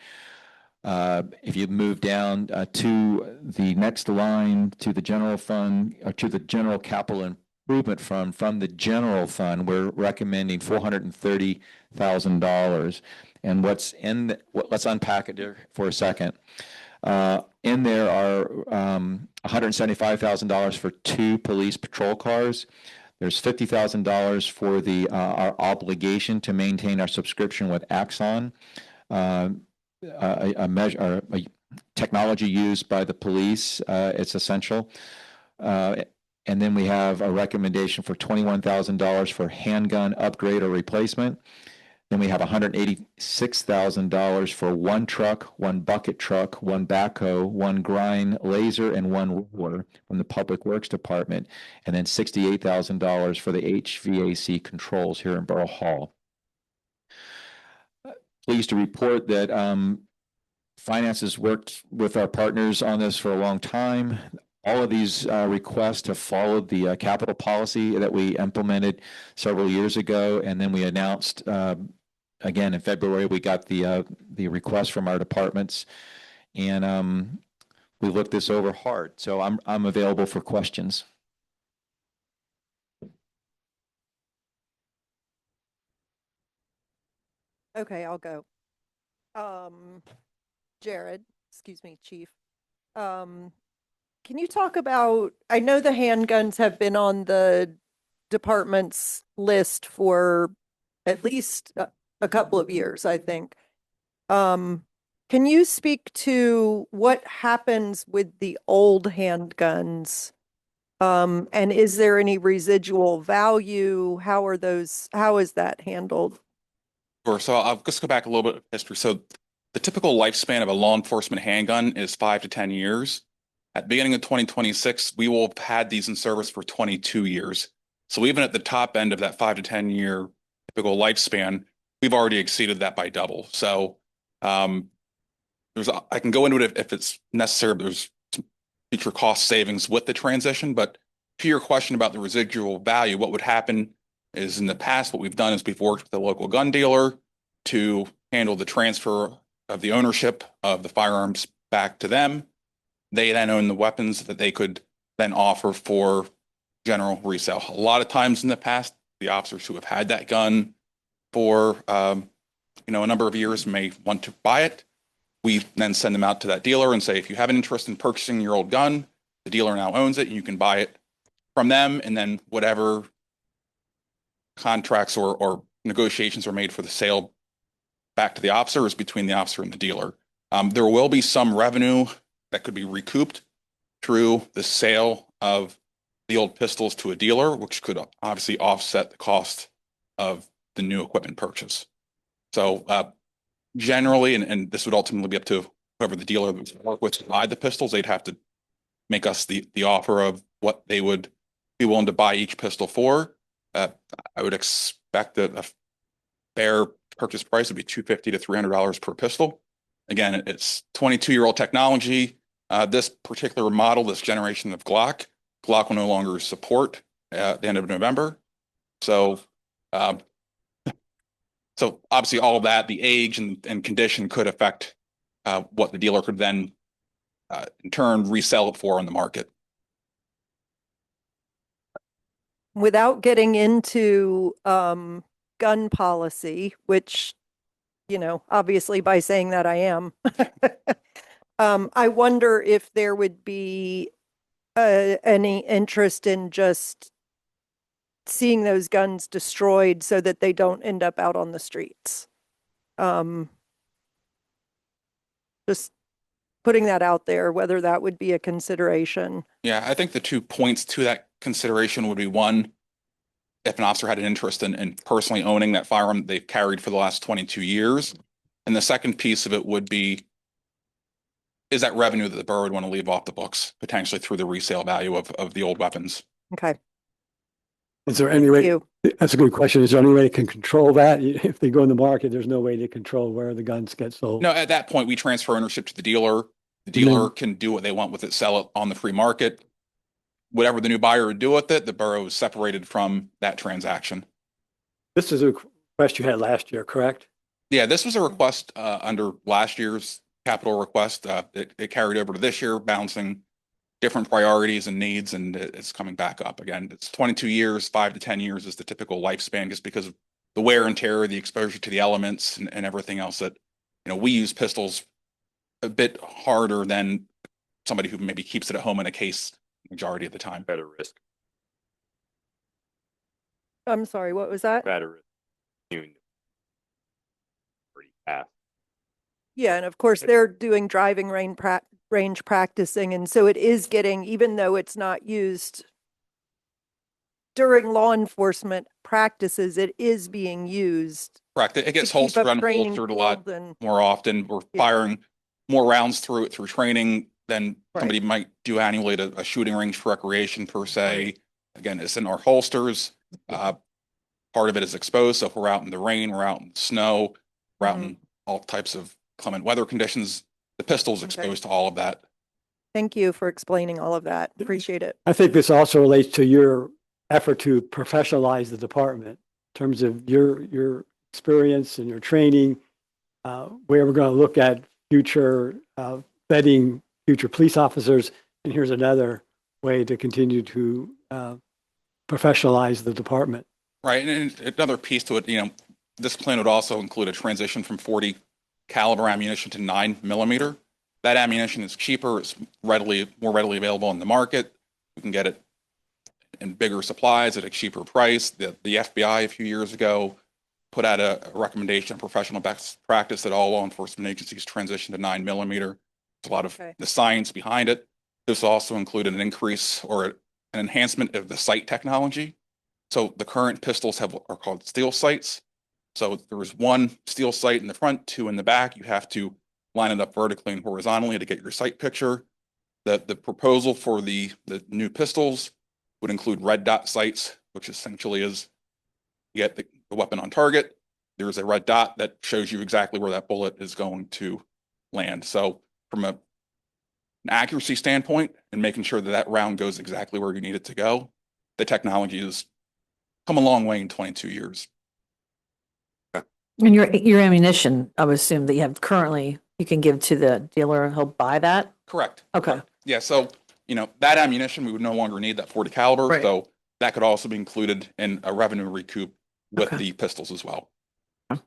If you move down to the next line, to the general fund, or to the general capital improvement fund, from the general fund, we're recommending $430,000. And let's unpack it there for a second. In there are $175,000 for 2 police patrol cars. There's $50,000 for our obligation to maintain our subscription with Axon. A technology used by the police, it's essential. And then we have a recommendation for $21,000 for handgun upgrade or replacement. Then we have $186,000 for one truck, one bucket truck, one backhoe, one grind laser, and one roller from the Public Works Department. And then $68,000 for the HVAC controls here in Borough Hall. Pleased to report that Finance has worked with our partners on this for a long time. All of these requests have followed the capital policy that we implemented several years ago, and then we announced again in February we got the request from our departments, and we looked this over hard. So I'm available for questions. Okay, I'll go. Jared, excuse me, Chief. Can you talk about, I know the handguns have been on the department's list for at least a couple of years, I think. Can you speak to what happens with the old handguns? And is there any residual value? How is that handled? Sure. So I'll just go back a little bit of history. So the typical lifespan of a law enforcement handgun is 5 to 10 years. At the beginning of 2026, we will have had these in service for 22 years. So even at the top end of that 5 to 10 year typical lifespan, we've already exceeded that by double. So I can go into it if it's necessary. There's future cost savings with the transition. But to your question about the residual value, what would happen is in the past, what we've done is we've worked with the local gun dealer to handle the transfer of the ownership of the firearms back to them. They then own the weapons that they could then offer for general resale. A lot of times in the past, the officers who have had that gun for a number of years may want to buy it. We then send them out to that dealer and say, if you have an interest in purchasing your old gun, the dealer now owns it and you can buy it from them. And then whatever contracts or negotiations are made for the sale back to the officer is between the officer and the dealer. There will be some revenue that could be recouped through the sale of the old pistols to a dealer, which could obviously offset the cost of the new equipment purchase. So generally, and this would ultimately be up to whoever the dealer would work with to buy the pistols, they'd have to make us the offer of what they would be willing to buy each pistol for. I would expect that a fair purchase price would be $250 to $300 per pistol. Again, it's 22-year-old technology. This particular model, this generation of Glock will no longer support at the end of November. So obviously all of that, the age and condition could affect what the dealer could then in turn resell it for on the market. Without getting into gun policy, which, obviously by saying that I am, I wonder if there would be any interest in just seeing those guns destroyed so that they don't end up out on the streets. Just putting that out there, whether that would be a consideration. Yeah, I think the 2 points to that consideration would be one, if an officer had an interest in personally owning that firearm that they've carried for the last 22 years. And the second piece of it would be, is that revenue that the borough would want to leave off the books, potentially through the resale value of the old weapons. Okay. Is there any way, that's a good question. Is there any way they can control that? If they go in the market, there's no way to control where the guns get sold. No, at that point, we transfer ownership to the dealer. The dealer can do what they want with it, sell it on the free market. Whatever the new buyer would do with it, the borough is separated from that transaction. This is a request you had last year, correct? Yeah, this was a request under last year's capital request. It carried over to this year, balancing different priorities and needs, and it's coming back up again. It's 22 years, 5 to 10 years is the typical lifespan, just because of the wear and tear, the exposure to the elements and everything else that, we use pistols a bit harder than somebody who maybe keeps it at home in a case majority of the time. Better risk. I'm sorry, what was that? Better risk. Pretty fast. Yeah, and of course they're doing driving range practicing, and so it is getting, even though it's not used during law enforcement practices, it is being used. Correct. It gets keep holstered, up training unholstered a lot field and- more often. We're Yeah. firing more rounds through it through training than Right. somebody might do annually at a shooting range for recreation per se. Again, it's in our holsters. Part of it is exposed. So if we're out in the rain, we're out in the snow, we're out in all types of clement weather conditions, the pistol's Okay. exposed to all of that. Thank you for explaining all of that. Appreciate it. I think this also relates to your effort to professionalize the department in terms of your experience and your training, where we're going to look at future vetting future police officers. And here's another way to continue to professionalize the department. Right. And another piece to it, this plan would also include a transition from 40 caliber ammunition to 9mm. That ammunition is cheaper. It's more readily available in the market. We can get it in bigger supplies at a cheaper price. The FBI a few years ago put out a recommendation of professional best practice that all law enforcement agencies transition to 9mm. There's a lot of the science behind it. This also included an increase or an enhancement of the sight technology. So the current pistols are called steel sights. So there is one steel sight in the front, two in the back. You have to line it up vertically and horizontally to get your sight picture. The proposal for the new pistols would include red dot sights, which essentially is you get the weapon on target. There's a red dot that shows you exactly where that bullet is going to land. So from an accuracy standpoint and making sure that that round goes exactly where you need it to go, the technology has come a long way in 22 years. And your ammunition, I would assume that you have currently, you can give to the dealer, he'll buy that? Correct. Okay. Yeah, so, that ammunition, we would no longer need that 40 caliber. Right. So that could also be included in a revenue recoup with Okay. the pistols as well. Because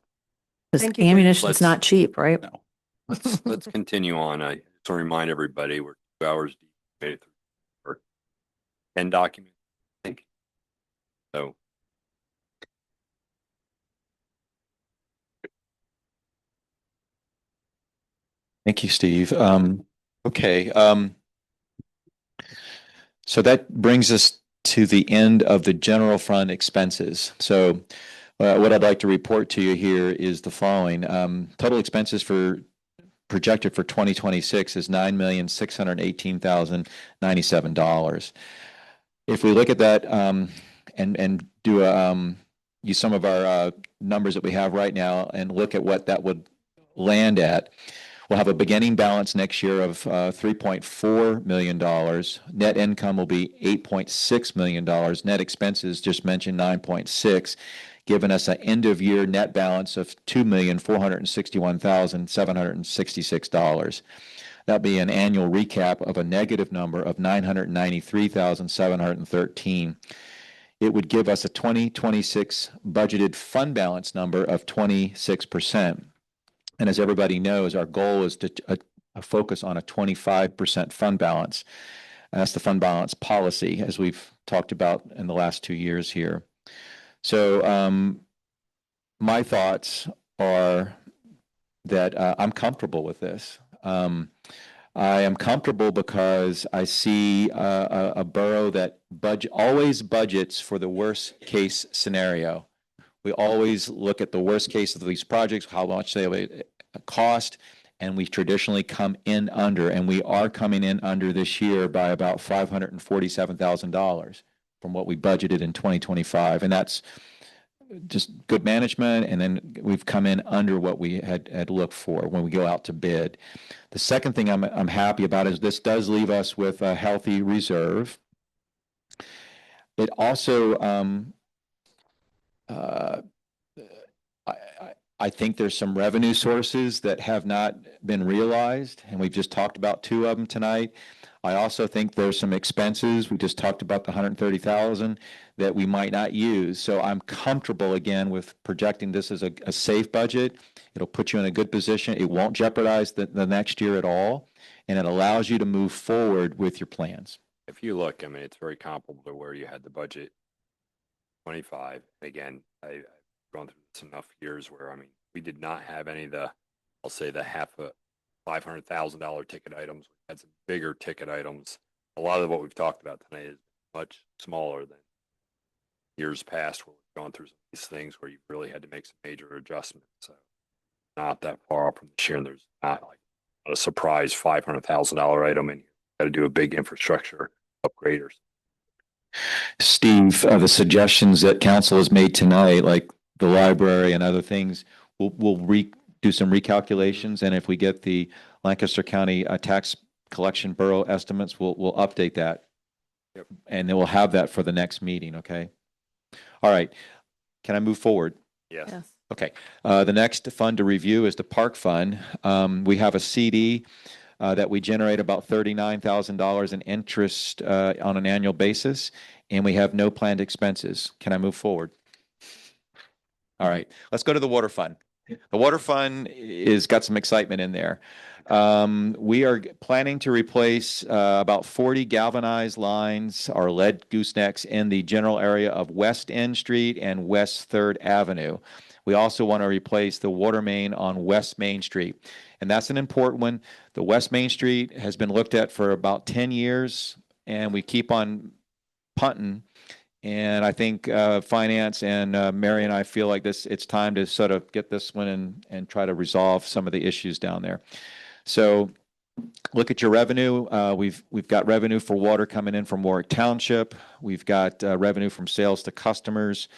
Thank you for- ammunition's Let's- not cheap, right? No. Let's continue on. I just want to remind everybody, we're 2 hours deep, made it through for 10 documents, I think. So. Thank you, Steve. Okay. So that brings us to the end of the general fund expenses. So what I'd like to report to you here is the following. Total expenses projected for 2026 is $9,618,097. If we look at that and do use some of our numbers that we have right now and look at what that would land at, we'll have a beginning balance next year of $3.4 million. Net income will be $8.6 million. Net expenses, just mentioned, 9.6, giving us an end-of-year net balance of $2,461,766. That'll be an annual recap of a negative number of $993,713. It would give us a 2026 budgeted fund balance number of 26%. And as everybody knows, our goal is to focus on a 25% fund balance. And that's the fund balance policy, as we've talked about in the last 2 years here. So my thoughts are that I'm comfortable with this. I am comfortable because I see a borough that always budgets for the worst case scenario. We always look at the worst case of these projects, how much they cost, and we traditionally come in under, and we are coming in under this year by about $547,000 from what we budgeted in 2025. And that's just good management, and then we've come in under what we had looked for when we go out to bid. The second thing I'm happy about is this does leave us with a healthy reserve. It also I think there's some revenue sources that have not been realized, and we've just talked about 2 of them tonight. I also think there's some expenses. We just talked about the $130,000 that we might not use. So I'm comfortable again with projecting this as a safe budget. It'll put you in a good position. It won't jeopardize the next year at all, and it allows you to move forward with your plans. If you look, I mean, it's very comparable to where you had the budget 25. Again, I've gone through this enough years where, I mean, we did not have any of the, I'll say the $500,000 ticket items. We had some bigger ticket items. A lot of what we've talked about tonight is much smaller than years past where we've gone through these things where you really had to make some major adjustments. So not that far off from this year, and there's not like a surprise $500,000 item and you got to do a big infrastructure upgrade or Steve, the suggestions that council has made tonight, like the library and other things, we'll do some recalculations. And if we get the Lancaster County tax collection borough estimates, we'll update that. Yep. And then we'll have that for the next meeting, okay? All right. Can I move forward? Yes. Yes. Okay. The next fund to review is the park fund. We have a CD that we generate about $39,000 in interest on an annual basis, and we have no planned expenses. Can I move forward? All right. Let's go to the water fund. The water fund is got some excitement in there. We are planning to replace about 40 galvanized lines or lead goosenecks in the general area of West End Street and West 3rd Avenue. We also want to replace the water main on West Main Street. And that's an important one. The West Main Street has been looked at for about 10 years, and we keep on punting. And I think finance and Mary and I feel like it's time to sort of get this one and try to resolve some of the issues down there. So look at your revenue. We've got revenue for water coming in from Warwick Township. We've got revenue from sales to customers.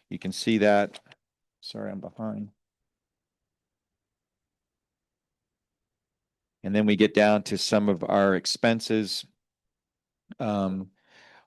You can see that. Sorry, I'm behind. And then we get down to some of our expenses. One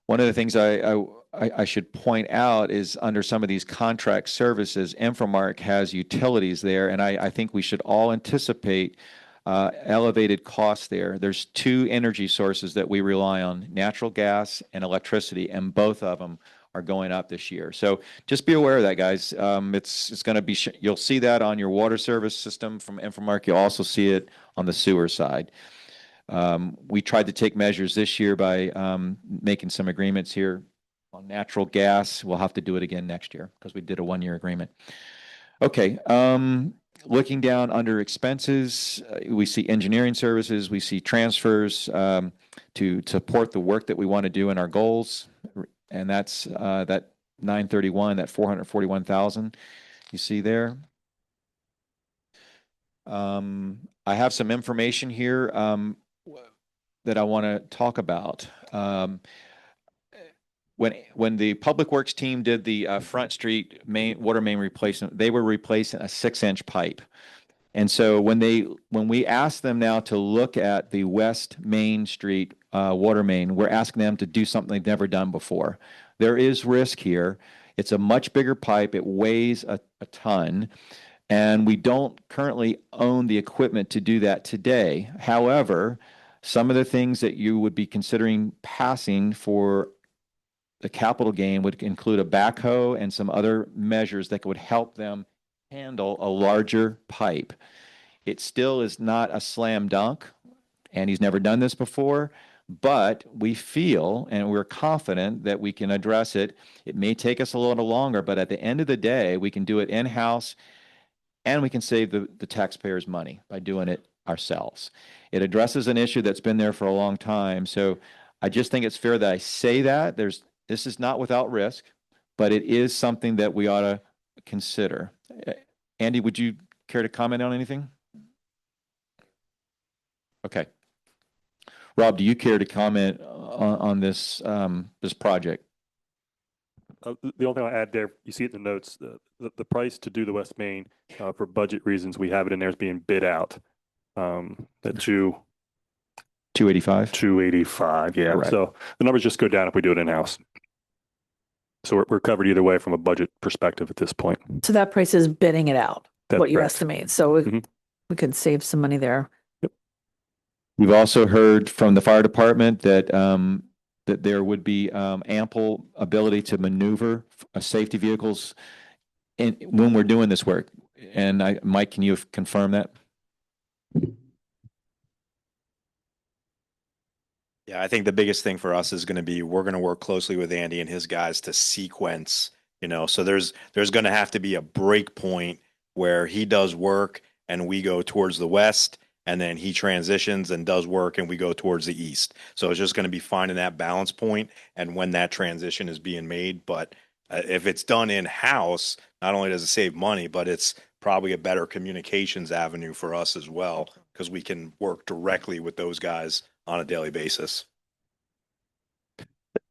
of the things I should point out is under some of these contract services, Infomark has utilities there, and I think we should all anticipate elevated costs there. There's two energy sources that we rely on, natural gas and electricity, and both of them are going up this year. So just be aware of that, guys. It's going to be, you'll see that on your water service system from Infomark. You'll also see it on the sewer side. We tried to take measures this year by making some agreements here on natural gas. We'll have to do it again next year because we did a one-year agreement. Okay. Looking down under expenses, we see engineering services, we see transfers to support the work that we want to do in our goals. And that's that 931, that 441,000 you see there. I have some information here that I want to talk about. When the Public Works team did the Front Street water main replacement, they were replacing a 6-inch pipe. And so when we asked them now to look at the West Main Street water main, we're asking them to do something they've never done before. There is risk here. It's a much bigger pipe. It weighs a ton. And we don't currently own the equipment to do that today. However, some of the things that you would be considering passing for the capital gain would include a backhoe and some other measures that would help them handle a larger pipe. It still is not a slam dunk, and he's never done this before, but we feel and we're confident that we can address it. It may take us a little longer, but at the end of the day, we can do it in-house and we can save the taxpayers money by doing it ourselves. It addresses an issue that's been there for a long time. So I just think it's fair that I say that. This is not without risk, but it is something that we ought to consider. Andy, would you care to comment on anything? Okay. Rob, do you care to comment on this this project? The only thing I'll add there, you see it in the notes, the price to do the West Main, for budget reasons, we have it in there as being bid out. At 285? 285, yeah. Correct. So the numbers just go down if we do it in-house. So we're covered either way from a budget perspective at this point. So that price is bidding it out, That's what you correct. estimate. So we could save some money there. We've also heard from the fire department that that there would be ample ability to maneuver safety vehicles when we're doing this work. And Mike, can you confirm that? Yeah, I think the biggest thing for us is going to be we're going to work closely with Andy and his guys to sequence, so there's going to have to be a break point where he does work and we go towards the west, and then he transitions and does work and we go towards the east. So it's just going to be finding that balance point and when that transition is being made. But If it's done in-house, not only does it save money, but it's probably a better communications avenue for us as well, because we can work directly with those guys on a daily basis.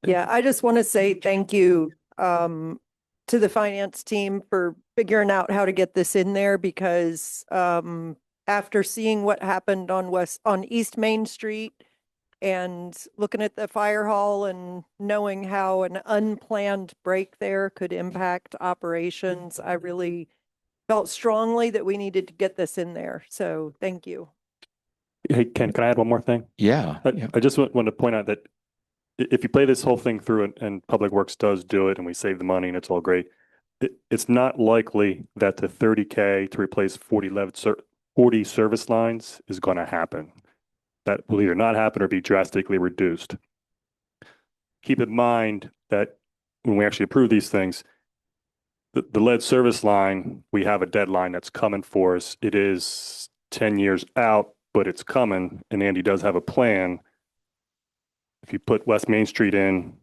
Yeah, I just want to say thank you to the finance team for figuring out how to get this in there because after seeing what happened on East Main Street and looking at the fire hall and knowing how an unplanned break there could impact operations, I really felt strongly that we needed to get this in there. So thank you. Hey, Ken, can I add one more thing? Yeah. I just want to point out that if you play this whole thing through and Public Works does do it and we save the money and it's all great, it's not likely that the 30K to replace 40 service lines is going to happen. That will either not happen or be drastically reduced. Keep in mind that when we actually approve these things, the lead service line, we have a deadline that's coming for us. It is 10 years out, but it's coming. And Andy does have a plan. If you put West Main Street in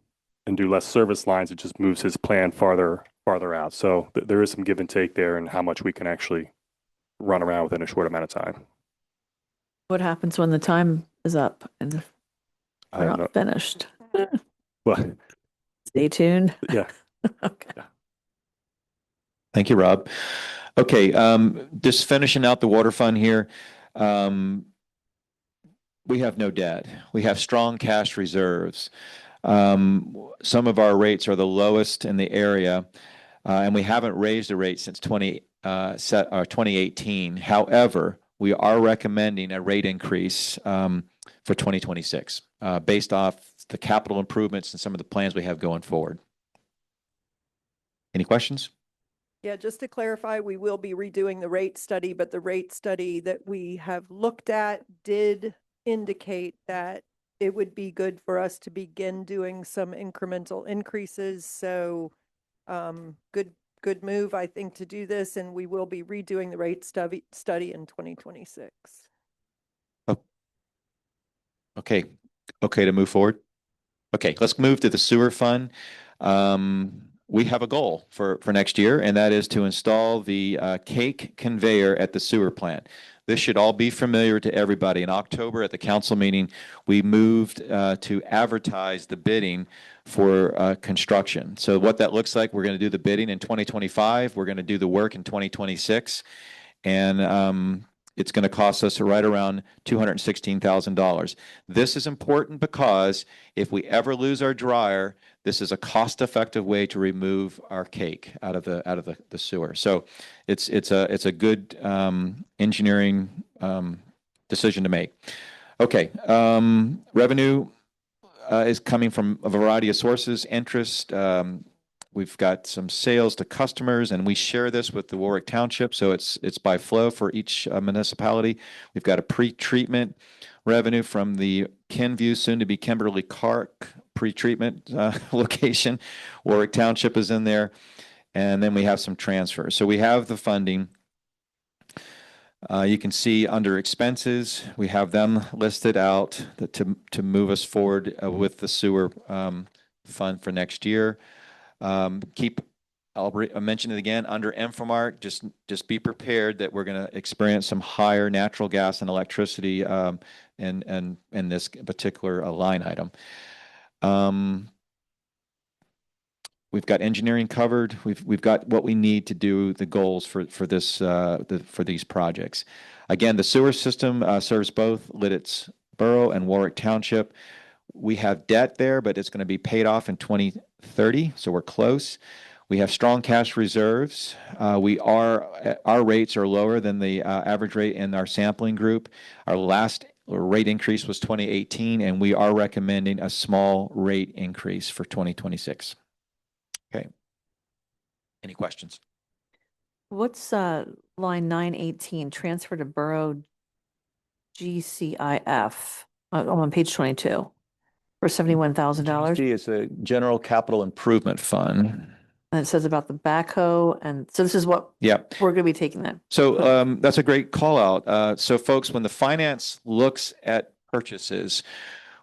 and do less service lines, it just moves his plan farther out. So there is some give and take there and how much we can actually run around within a short amount of time. What happens when the time is up and I we're don't know. not finished? Well, Stay tuned. yeah. Okay. Thank you, Rob. Okay, just finishing out the water fund here. We have no debt. We have strong cash reserves. Some of our rates are the lowest in the area, and we haven't raised a rate since 2018. However, we are recommending a rate increase for 2026 based off the capital improvements and some of the plans we have going forward. Any questions? Yeah, just to clarify, we will be redoing the rate study, but the rate study that we have looked at did indicate that it would be good for us to begin doing some incremental increases. So good move, I think, to do this, and we will be redoing the rate study in 2026. Okay. Okay to move forward. Okay, let's move to the sewer fund. We have a goal for next year, and that is to install the cake conveyor at the sewer plant. This should all be familiar to everybody. In October at the council meeting, we moved to advertise the bidding for construction. So what that looks like, we're going to do the bidding in 2025. We're going to do the work in 2026. And it's going to cost us right around $216,000. This is important because if we ever lose our dryer, this is a cost-effective way to remove our cake out of the sewer. So it's a good engineering decision to make. Okay, revenue is coming from a variety of sources. Interest. We've got some sales to customers, and we share this with the Warwick Township, so it's by flow for each municipality. We've got a pre-treatment revenue from the Kenview, soon to be Kimberly Clark pre-treatment location. Warwick Township is in there, and then we have some transfers. So we have the funding. You can see under expenses, we have them listed out to move us forward with the sewer fund for next year. I'll mention it again, under Infomark, just be prepared that we're going to experience some higher natural gas and electricity in this particular line item. We've got engineering covered. We've got what we need to do the goals for this for these projects. Again, the sewer system serves both Lititz Borough and Warwick Township. We have debt there, but it's going to be paid off in 2030, so we're close. We have strong cash reserves. Our rates are lower than the average rate in our sampling group. Our last rate increase was 2018, and we are recommending a small rate increase for 2026. Okay. Any questions? What's line 918, transfer to borough GCIF? I'm on page 22 for $71,000. It's a general capital improvement fund. And it says about the backhoe, and so this is what we're going to be taking that. So that's a great call out. So folks, when the finance looks at purchases,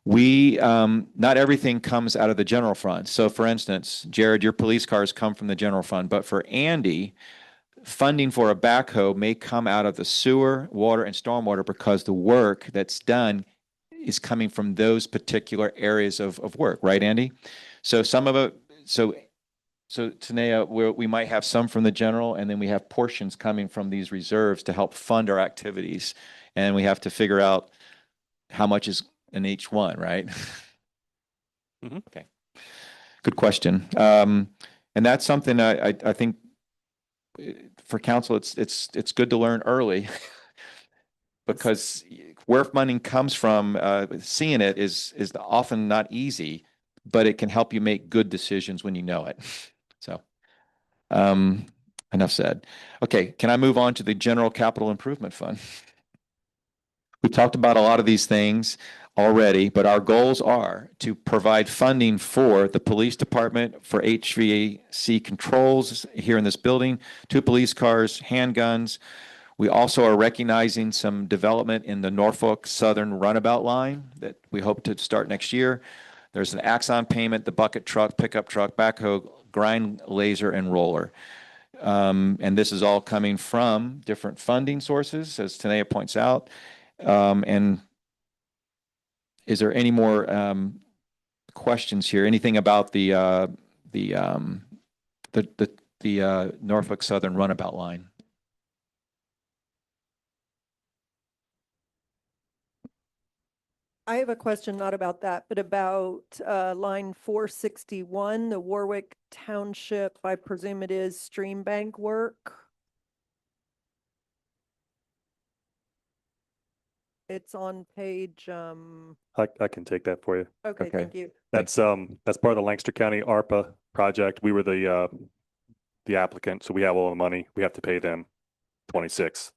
not everything comes out of the general fund. So for instance, Jared, your police cars come from the general fund, but for Andy, funding for a backhoe may come out of the sewer, water, and stormwater because the work that's done is coming from those particular areas of work, right, Andy? So some of it, so Tanea, we might have some from the general, and then we have portions coming from these reserves to help fund our activities. And we have to figure out how much is in each one, right? Mhm. Okay. Good question. And that's something I think for council, it's good to learn early because where funding comes from, seeing it is often not easy, but it can help you make good decisions when you know it. So, enough said. Okay, can I move on to the general capital improvement fund? We talked about a lot of these things already, but our goals are to provide funding for the police department, for HVAC controls here in this building, 2 police cars, handguns. We also are recognizing some development in the Norfolk Southern runabout line that we hope to start next year. There's an Axon payment, the bucket truck, pickup truck, backhoe, grind laser, and roller. And this is all coming from different funding sources, as Tanea points out. And is there any more questions here? Anything about the Norfolk Southern runabout line? I have a question not about that, but about line 461, the Warwick Township, I presume it is stream bank work. It's on page, I can take that for you. okay, Okay. thank you. That's part of the Lancaster County ARPA project. We were the applicant, so we have all the money. We have to pay them 26.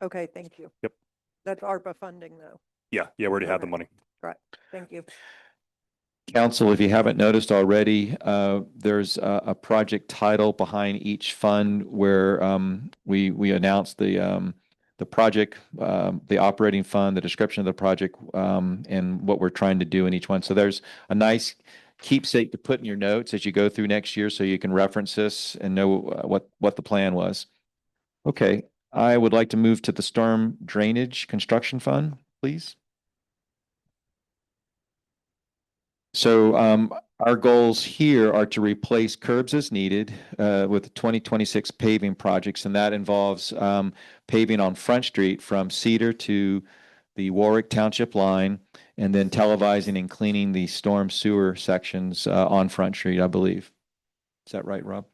Okay, thank you. Yep. That's ARPA funding though. Yeah, we already have the Okay. money. Right, thank you. Council, if you haven't noticed already, there's a project title behind each fund where we announced the project, the operating fund, the description of the project, and what we're trying to do in each one. So there's a nice keepsake to put in your notes as you go through next year so you can reference this and know what the plan was. Okay, I would like to move to the storm drainage construction fund, please. So our goals here are to replace curbs as needed with the 2026 paving projects, and that involves paving on Front Street from Cedar to the Warwick Township line, and then televising and cleaning the storm sewer sections on Front Street, I believe. Is that right, Rob?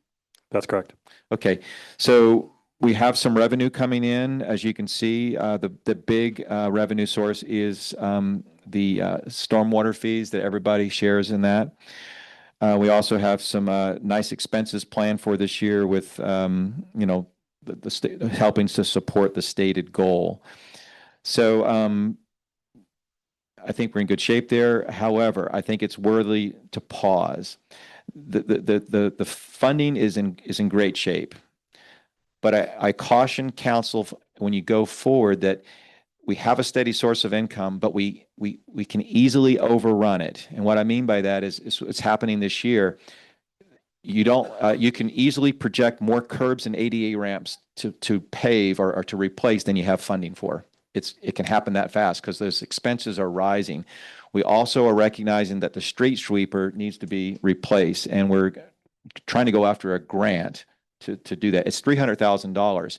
That's correct. Okay, so we have some revenue coming in. As you can see, the big revenue source is the stormwater fees that everybody shares in that. We also have some nice expenses planned for this year with, the state helping to support the stated goal. So I think we're in good shape there. However, I think it's worthy to pause. The funding is in great shape. But I caution council when you go forward that we have a steady source of income, but we can easily overrun it. And what I mean by that is it's happening this year. You can easily project more curbs and ADA ramps to pave or to replace than you have funding for. It can happen that fast because those expenses are rising. We also are recognizing that the street sweeper needs to be replaced, and we're trying to go after a grant to do that. It's $300,000.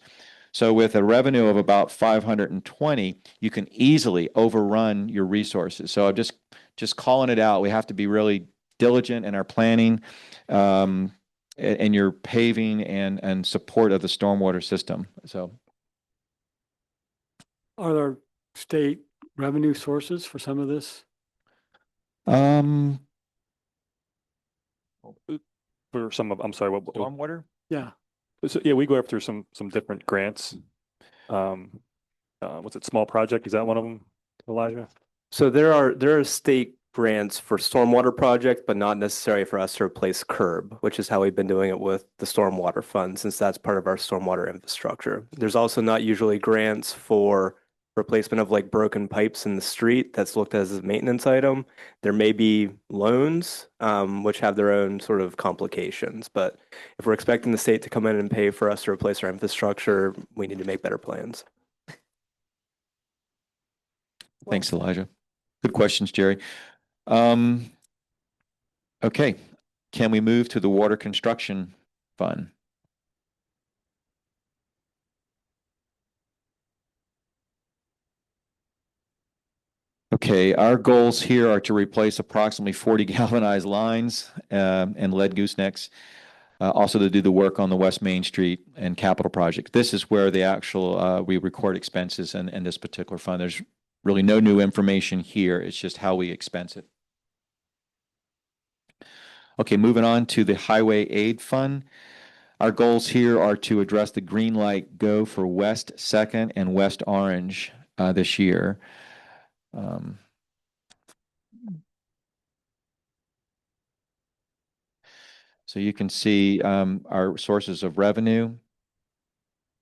So with a revenue of about 520, you can easily overrun your resources. So I'm just calling it out. We have to be really diligent in our planning and your paving and support of the stormwater system. So Are there state revenue sources for some of this? For some of, I'm sorry, what? Stormwater? Yeah. So, yeah, we go after some different grants. What's it, small project? Is that one of them, Elijah? So there are state grants for stormwater projects, but not necessary for us to replace curb, which is how we've been doing it with the stormwater fund, since that's part of our stormwater infrastructure. There's also not usually grants for replacement of like broken pipes in the street that's looked at as a maintenance item. There may be loans, which have their own sort of complications. But if we're expecting the state to come in and pay for us to replace our infrastructure, we need to make better plans. Thanks, Elijah. Good questions, Jerry. Okay, can we move to the water construction fund? Okay, our goals here are to replace approximately 40 galvanized lines and lead goosenecks. Also to do the work on the West Main Street and capital projects. This is where the actual, we record expenses in this particular fund. There's really no new information here. It's just how we expense it. Okay, moving on to the Highway Aid Fund. Our goals here are to address the green light go for West Second and West Orange this year. So you can see our sources of revenue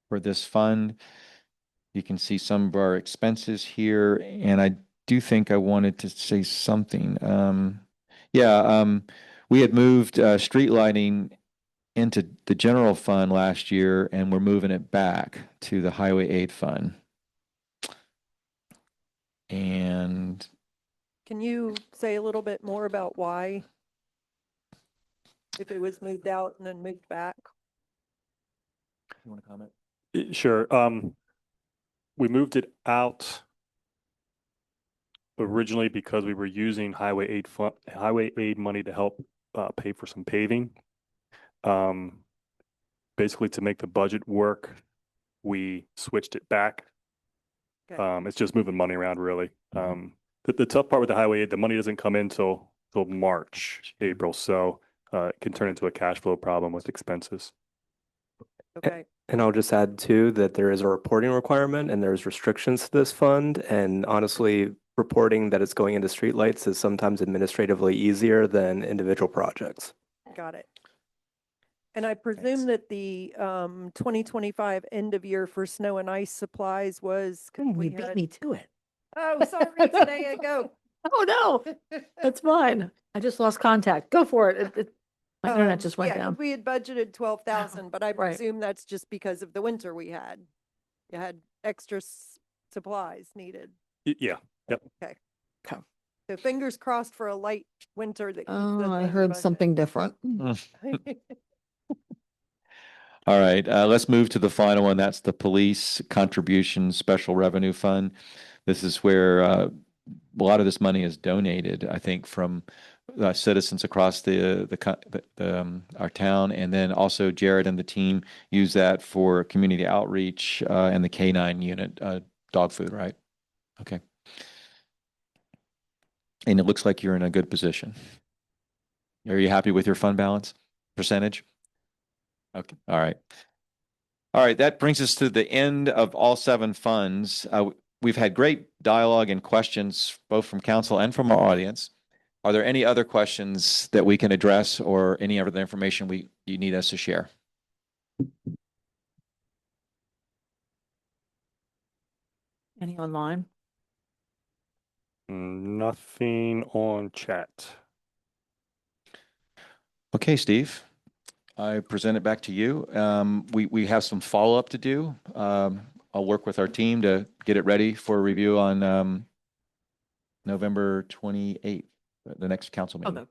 for this fund. You can see some of our expenses here, and I do think I wanted to say something. We had moved street lighting into the general fund last year, and we're moving it back to the Highway Aid Fund. And Can you say a little bit more about why? If it was moved out and then moved back? you want to comment? Sure. We moved it out originally because we were using highway aid money to help pay for some paving. Basically to make the budget work, we switched it back. Okay. It's just moving money around really. The tough part with the highway aid, the money doesn't come in till March, April, so it can turn into a cash flow problem with expenses. Okay. And I'll just add too that there is a reporting requirement and there's restrictions to this fund. And honestly, reporting that it's going into streetlights is sometimes administratively easier than individual projects. Got it. And I presume that the 2025 end of year for snow and ice supplies was. 'cause You we beat had- me to it. Oh, sorry, there you go. Oh, no, that's fine. I just lost contact. Go for it. My internet just went Yeah, 'cause down. we had budgeted 12,000, but I Right. presume that's just because of the winter we had. You had extra supplies needed. Yeah. Yep. Okay. Okay. So fingers crossed for a light winter that. keeps Oh, us I in heard budget. something different. All right, let's move to the final one. That's the Police Contribution Special Revenue Fund. This is where a lot of this money is donated, I think, from citizens across our town, and then also Jared and the team use that for community outreach and the K-9 unit dog food, right? Okay. And it looks like you're in a good position. Are you happy with your fund balance percentage? Okay, all right. All right, that brings us to the end of all 7 funds. We've had great dialogue and questions, both from council and from our audience. Are there any other questions that we can address or any other information you need us to share? Any online? Nothing on chat. Okay, Steve, I present it back to you. We have some follow-up to do. I'll work with our team to get it ready for review on November 28th, the next council meeting. Okay.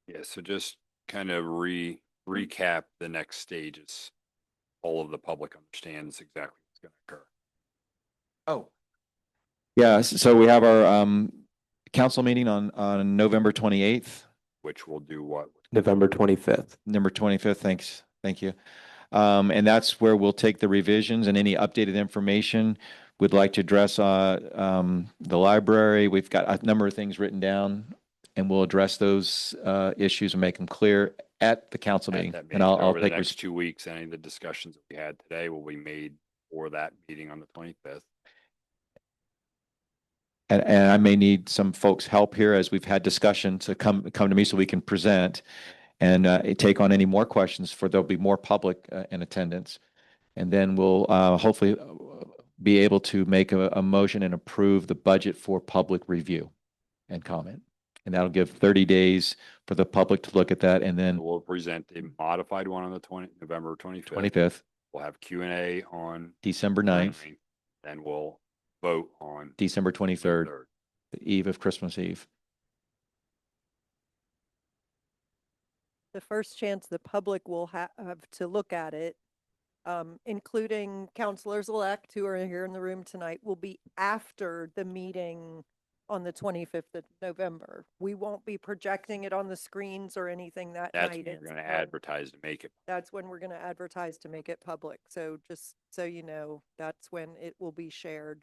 Yeah, so just kind of recap the next stages. All of the public understands exactly what's going to occur. Oh. Yeah, so we have our council meeting on November 28th. Which will do what? November 25th. November 25th, thanks. Thank you. And that's where we'll take the revisions and any updated information. We'd like to address the library. We've got a number of things written down, and we'll address those issues and make them clear at the council meeting. And I'll over the take next 2 weeks, any of the discussions that we had today will be made for that meeting on the 25th. And I may need some folks' help here as we've had discussion to come to me so we can present and take on any more questions, for there'll be more public in attendance. And then we'll hopefully be able to make a motion and approve the budget for public review and comment. And that'll give 30 days for the public to look at that, and then We'll present a modified one on the November 25th. 25th, We'll have Q&A on December 9th, then we'll vote on December 23rd, 3rd. the eve of Christmas Eve. The first chance the public will have to look at it, including counselors-elect who are here in the room tonight, will be after the meeting on the 25th of November. We won't be projecting it on the screens or anything that That's night. when we're It's going to when- advertise to make it. That's when we're going to advertise to make it public. So just so you know, that's when it will be shared.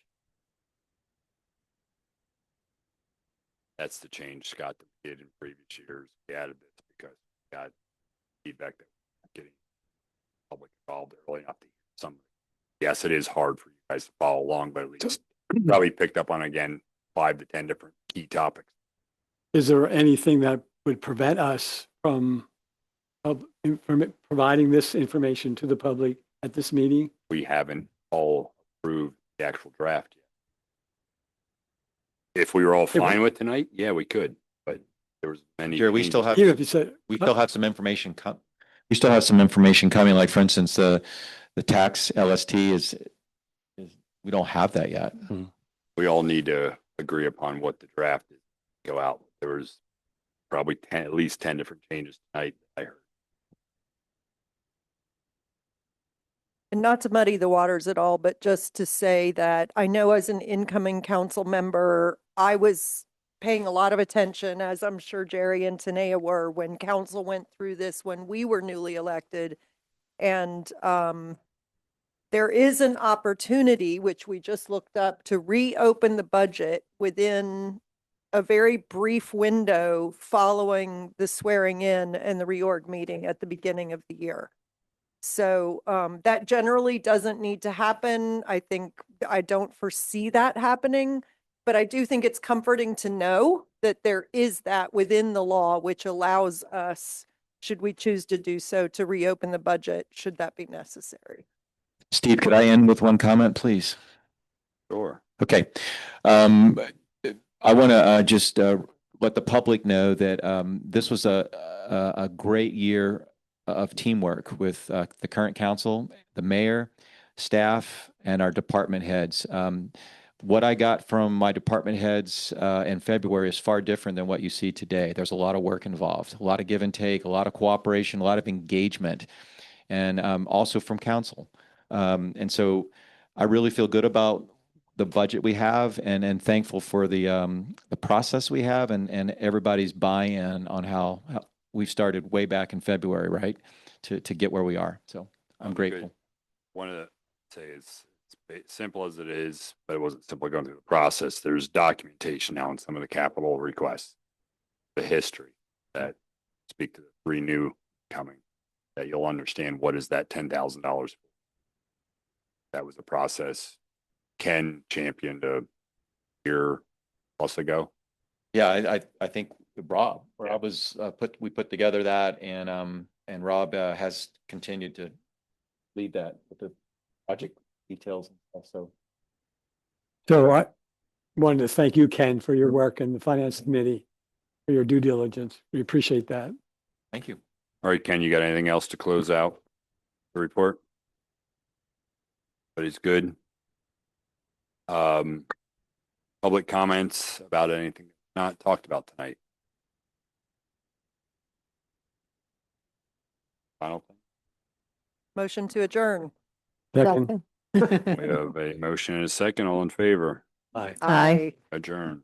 That's the change Scott did in previous years. We added this because we got feedback that we're getting public involved early enough to some. Yes, it is hard for you guys to follow along, but at least probably picked up on, again, 5 to 10 different key topics. Is there anything that would prevent us from providing this information to the public at this meeting? We haven't all approved the actual draft yet. If we were all Yeah, fine with tonight, yeah, we could, but there was many. Jerry, we still have, Even if you said, we still have some information we still have some information coming, like for instance, the tax LST is we don't have that yet. We all need to agree upon what the draft is, go out. There was probably at least 10 different changes tonight, I heard. And not to muddy the waters at all, but just to say that I know as an incoming council member, I was paying a lot of attention, as I'm sure Jerry and Tanea were, when council went through this, when we were newly elected. And there is an opportunity, which we just looked up, to reopen the budget within a very brief window following the swearing in and the reorg meeting at the beginning of the year. So that generally doesn't need to happen. I don't foresee that happening, but I do think it's comforting to know that there is that within the law, which allows us, should we choose to do so, to reopen the budget, should that be necessary. Steve, could I end with one comment, please? Sure. Okay. I want to just let the public know that this was a great year of teamwork with the current council, the mayor, staff, and our department heads. What I got from my department heads in February is far different than what you see today. There's a lot of work involved, a lot of give and take, a lot of cooperation, a lot of engagement, and also from council. And so I really feel good about the budget we have, and thankful for the process we have, and everybody's buy-in on how we've started way back in February, right, to get where we are. So I'm grateful. Want to say it's simple as it is, but it wasn't simple going through the process. There's documentation now in some of the capital requests, the history that speak to the 3 new coming, that you'll understand what is that $10,000. That was a process Ken championed a year plus ago. Yeah, I think Rob was we put together that, and Rob has continued to lead that with the project details and stuff. so I wanted to thank you, Ken, for your work in the finance committee, for your due diligence. We appreciate that. Thank you. All right, Ken, you got anything else to close out the report? But it's good. Public comments about anything not talked about tonight. Final thing. Motion to adjourn. Second. We have a motion and a second. All in favor? Aye. Aye. Adjourned.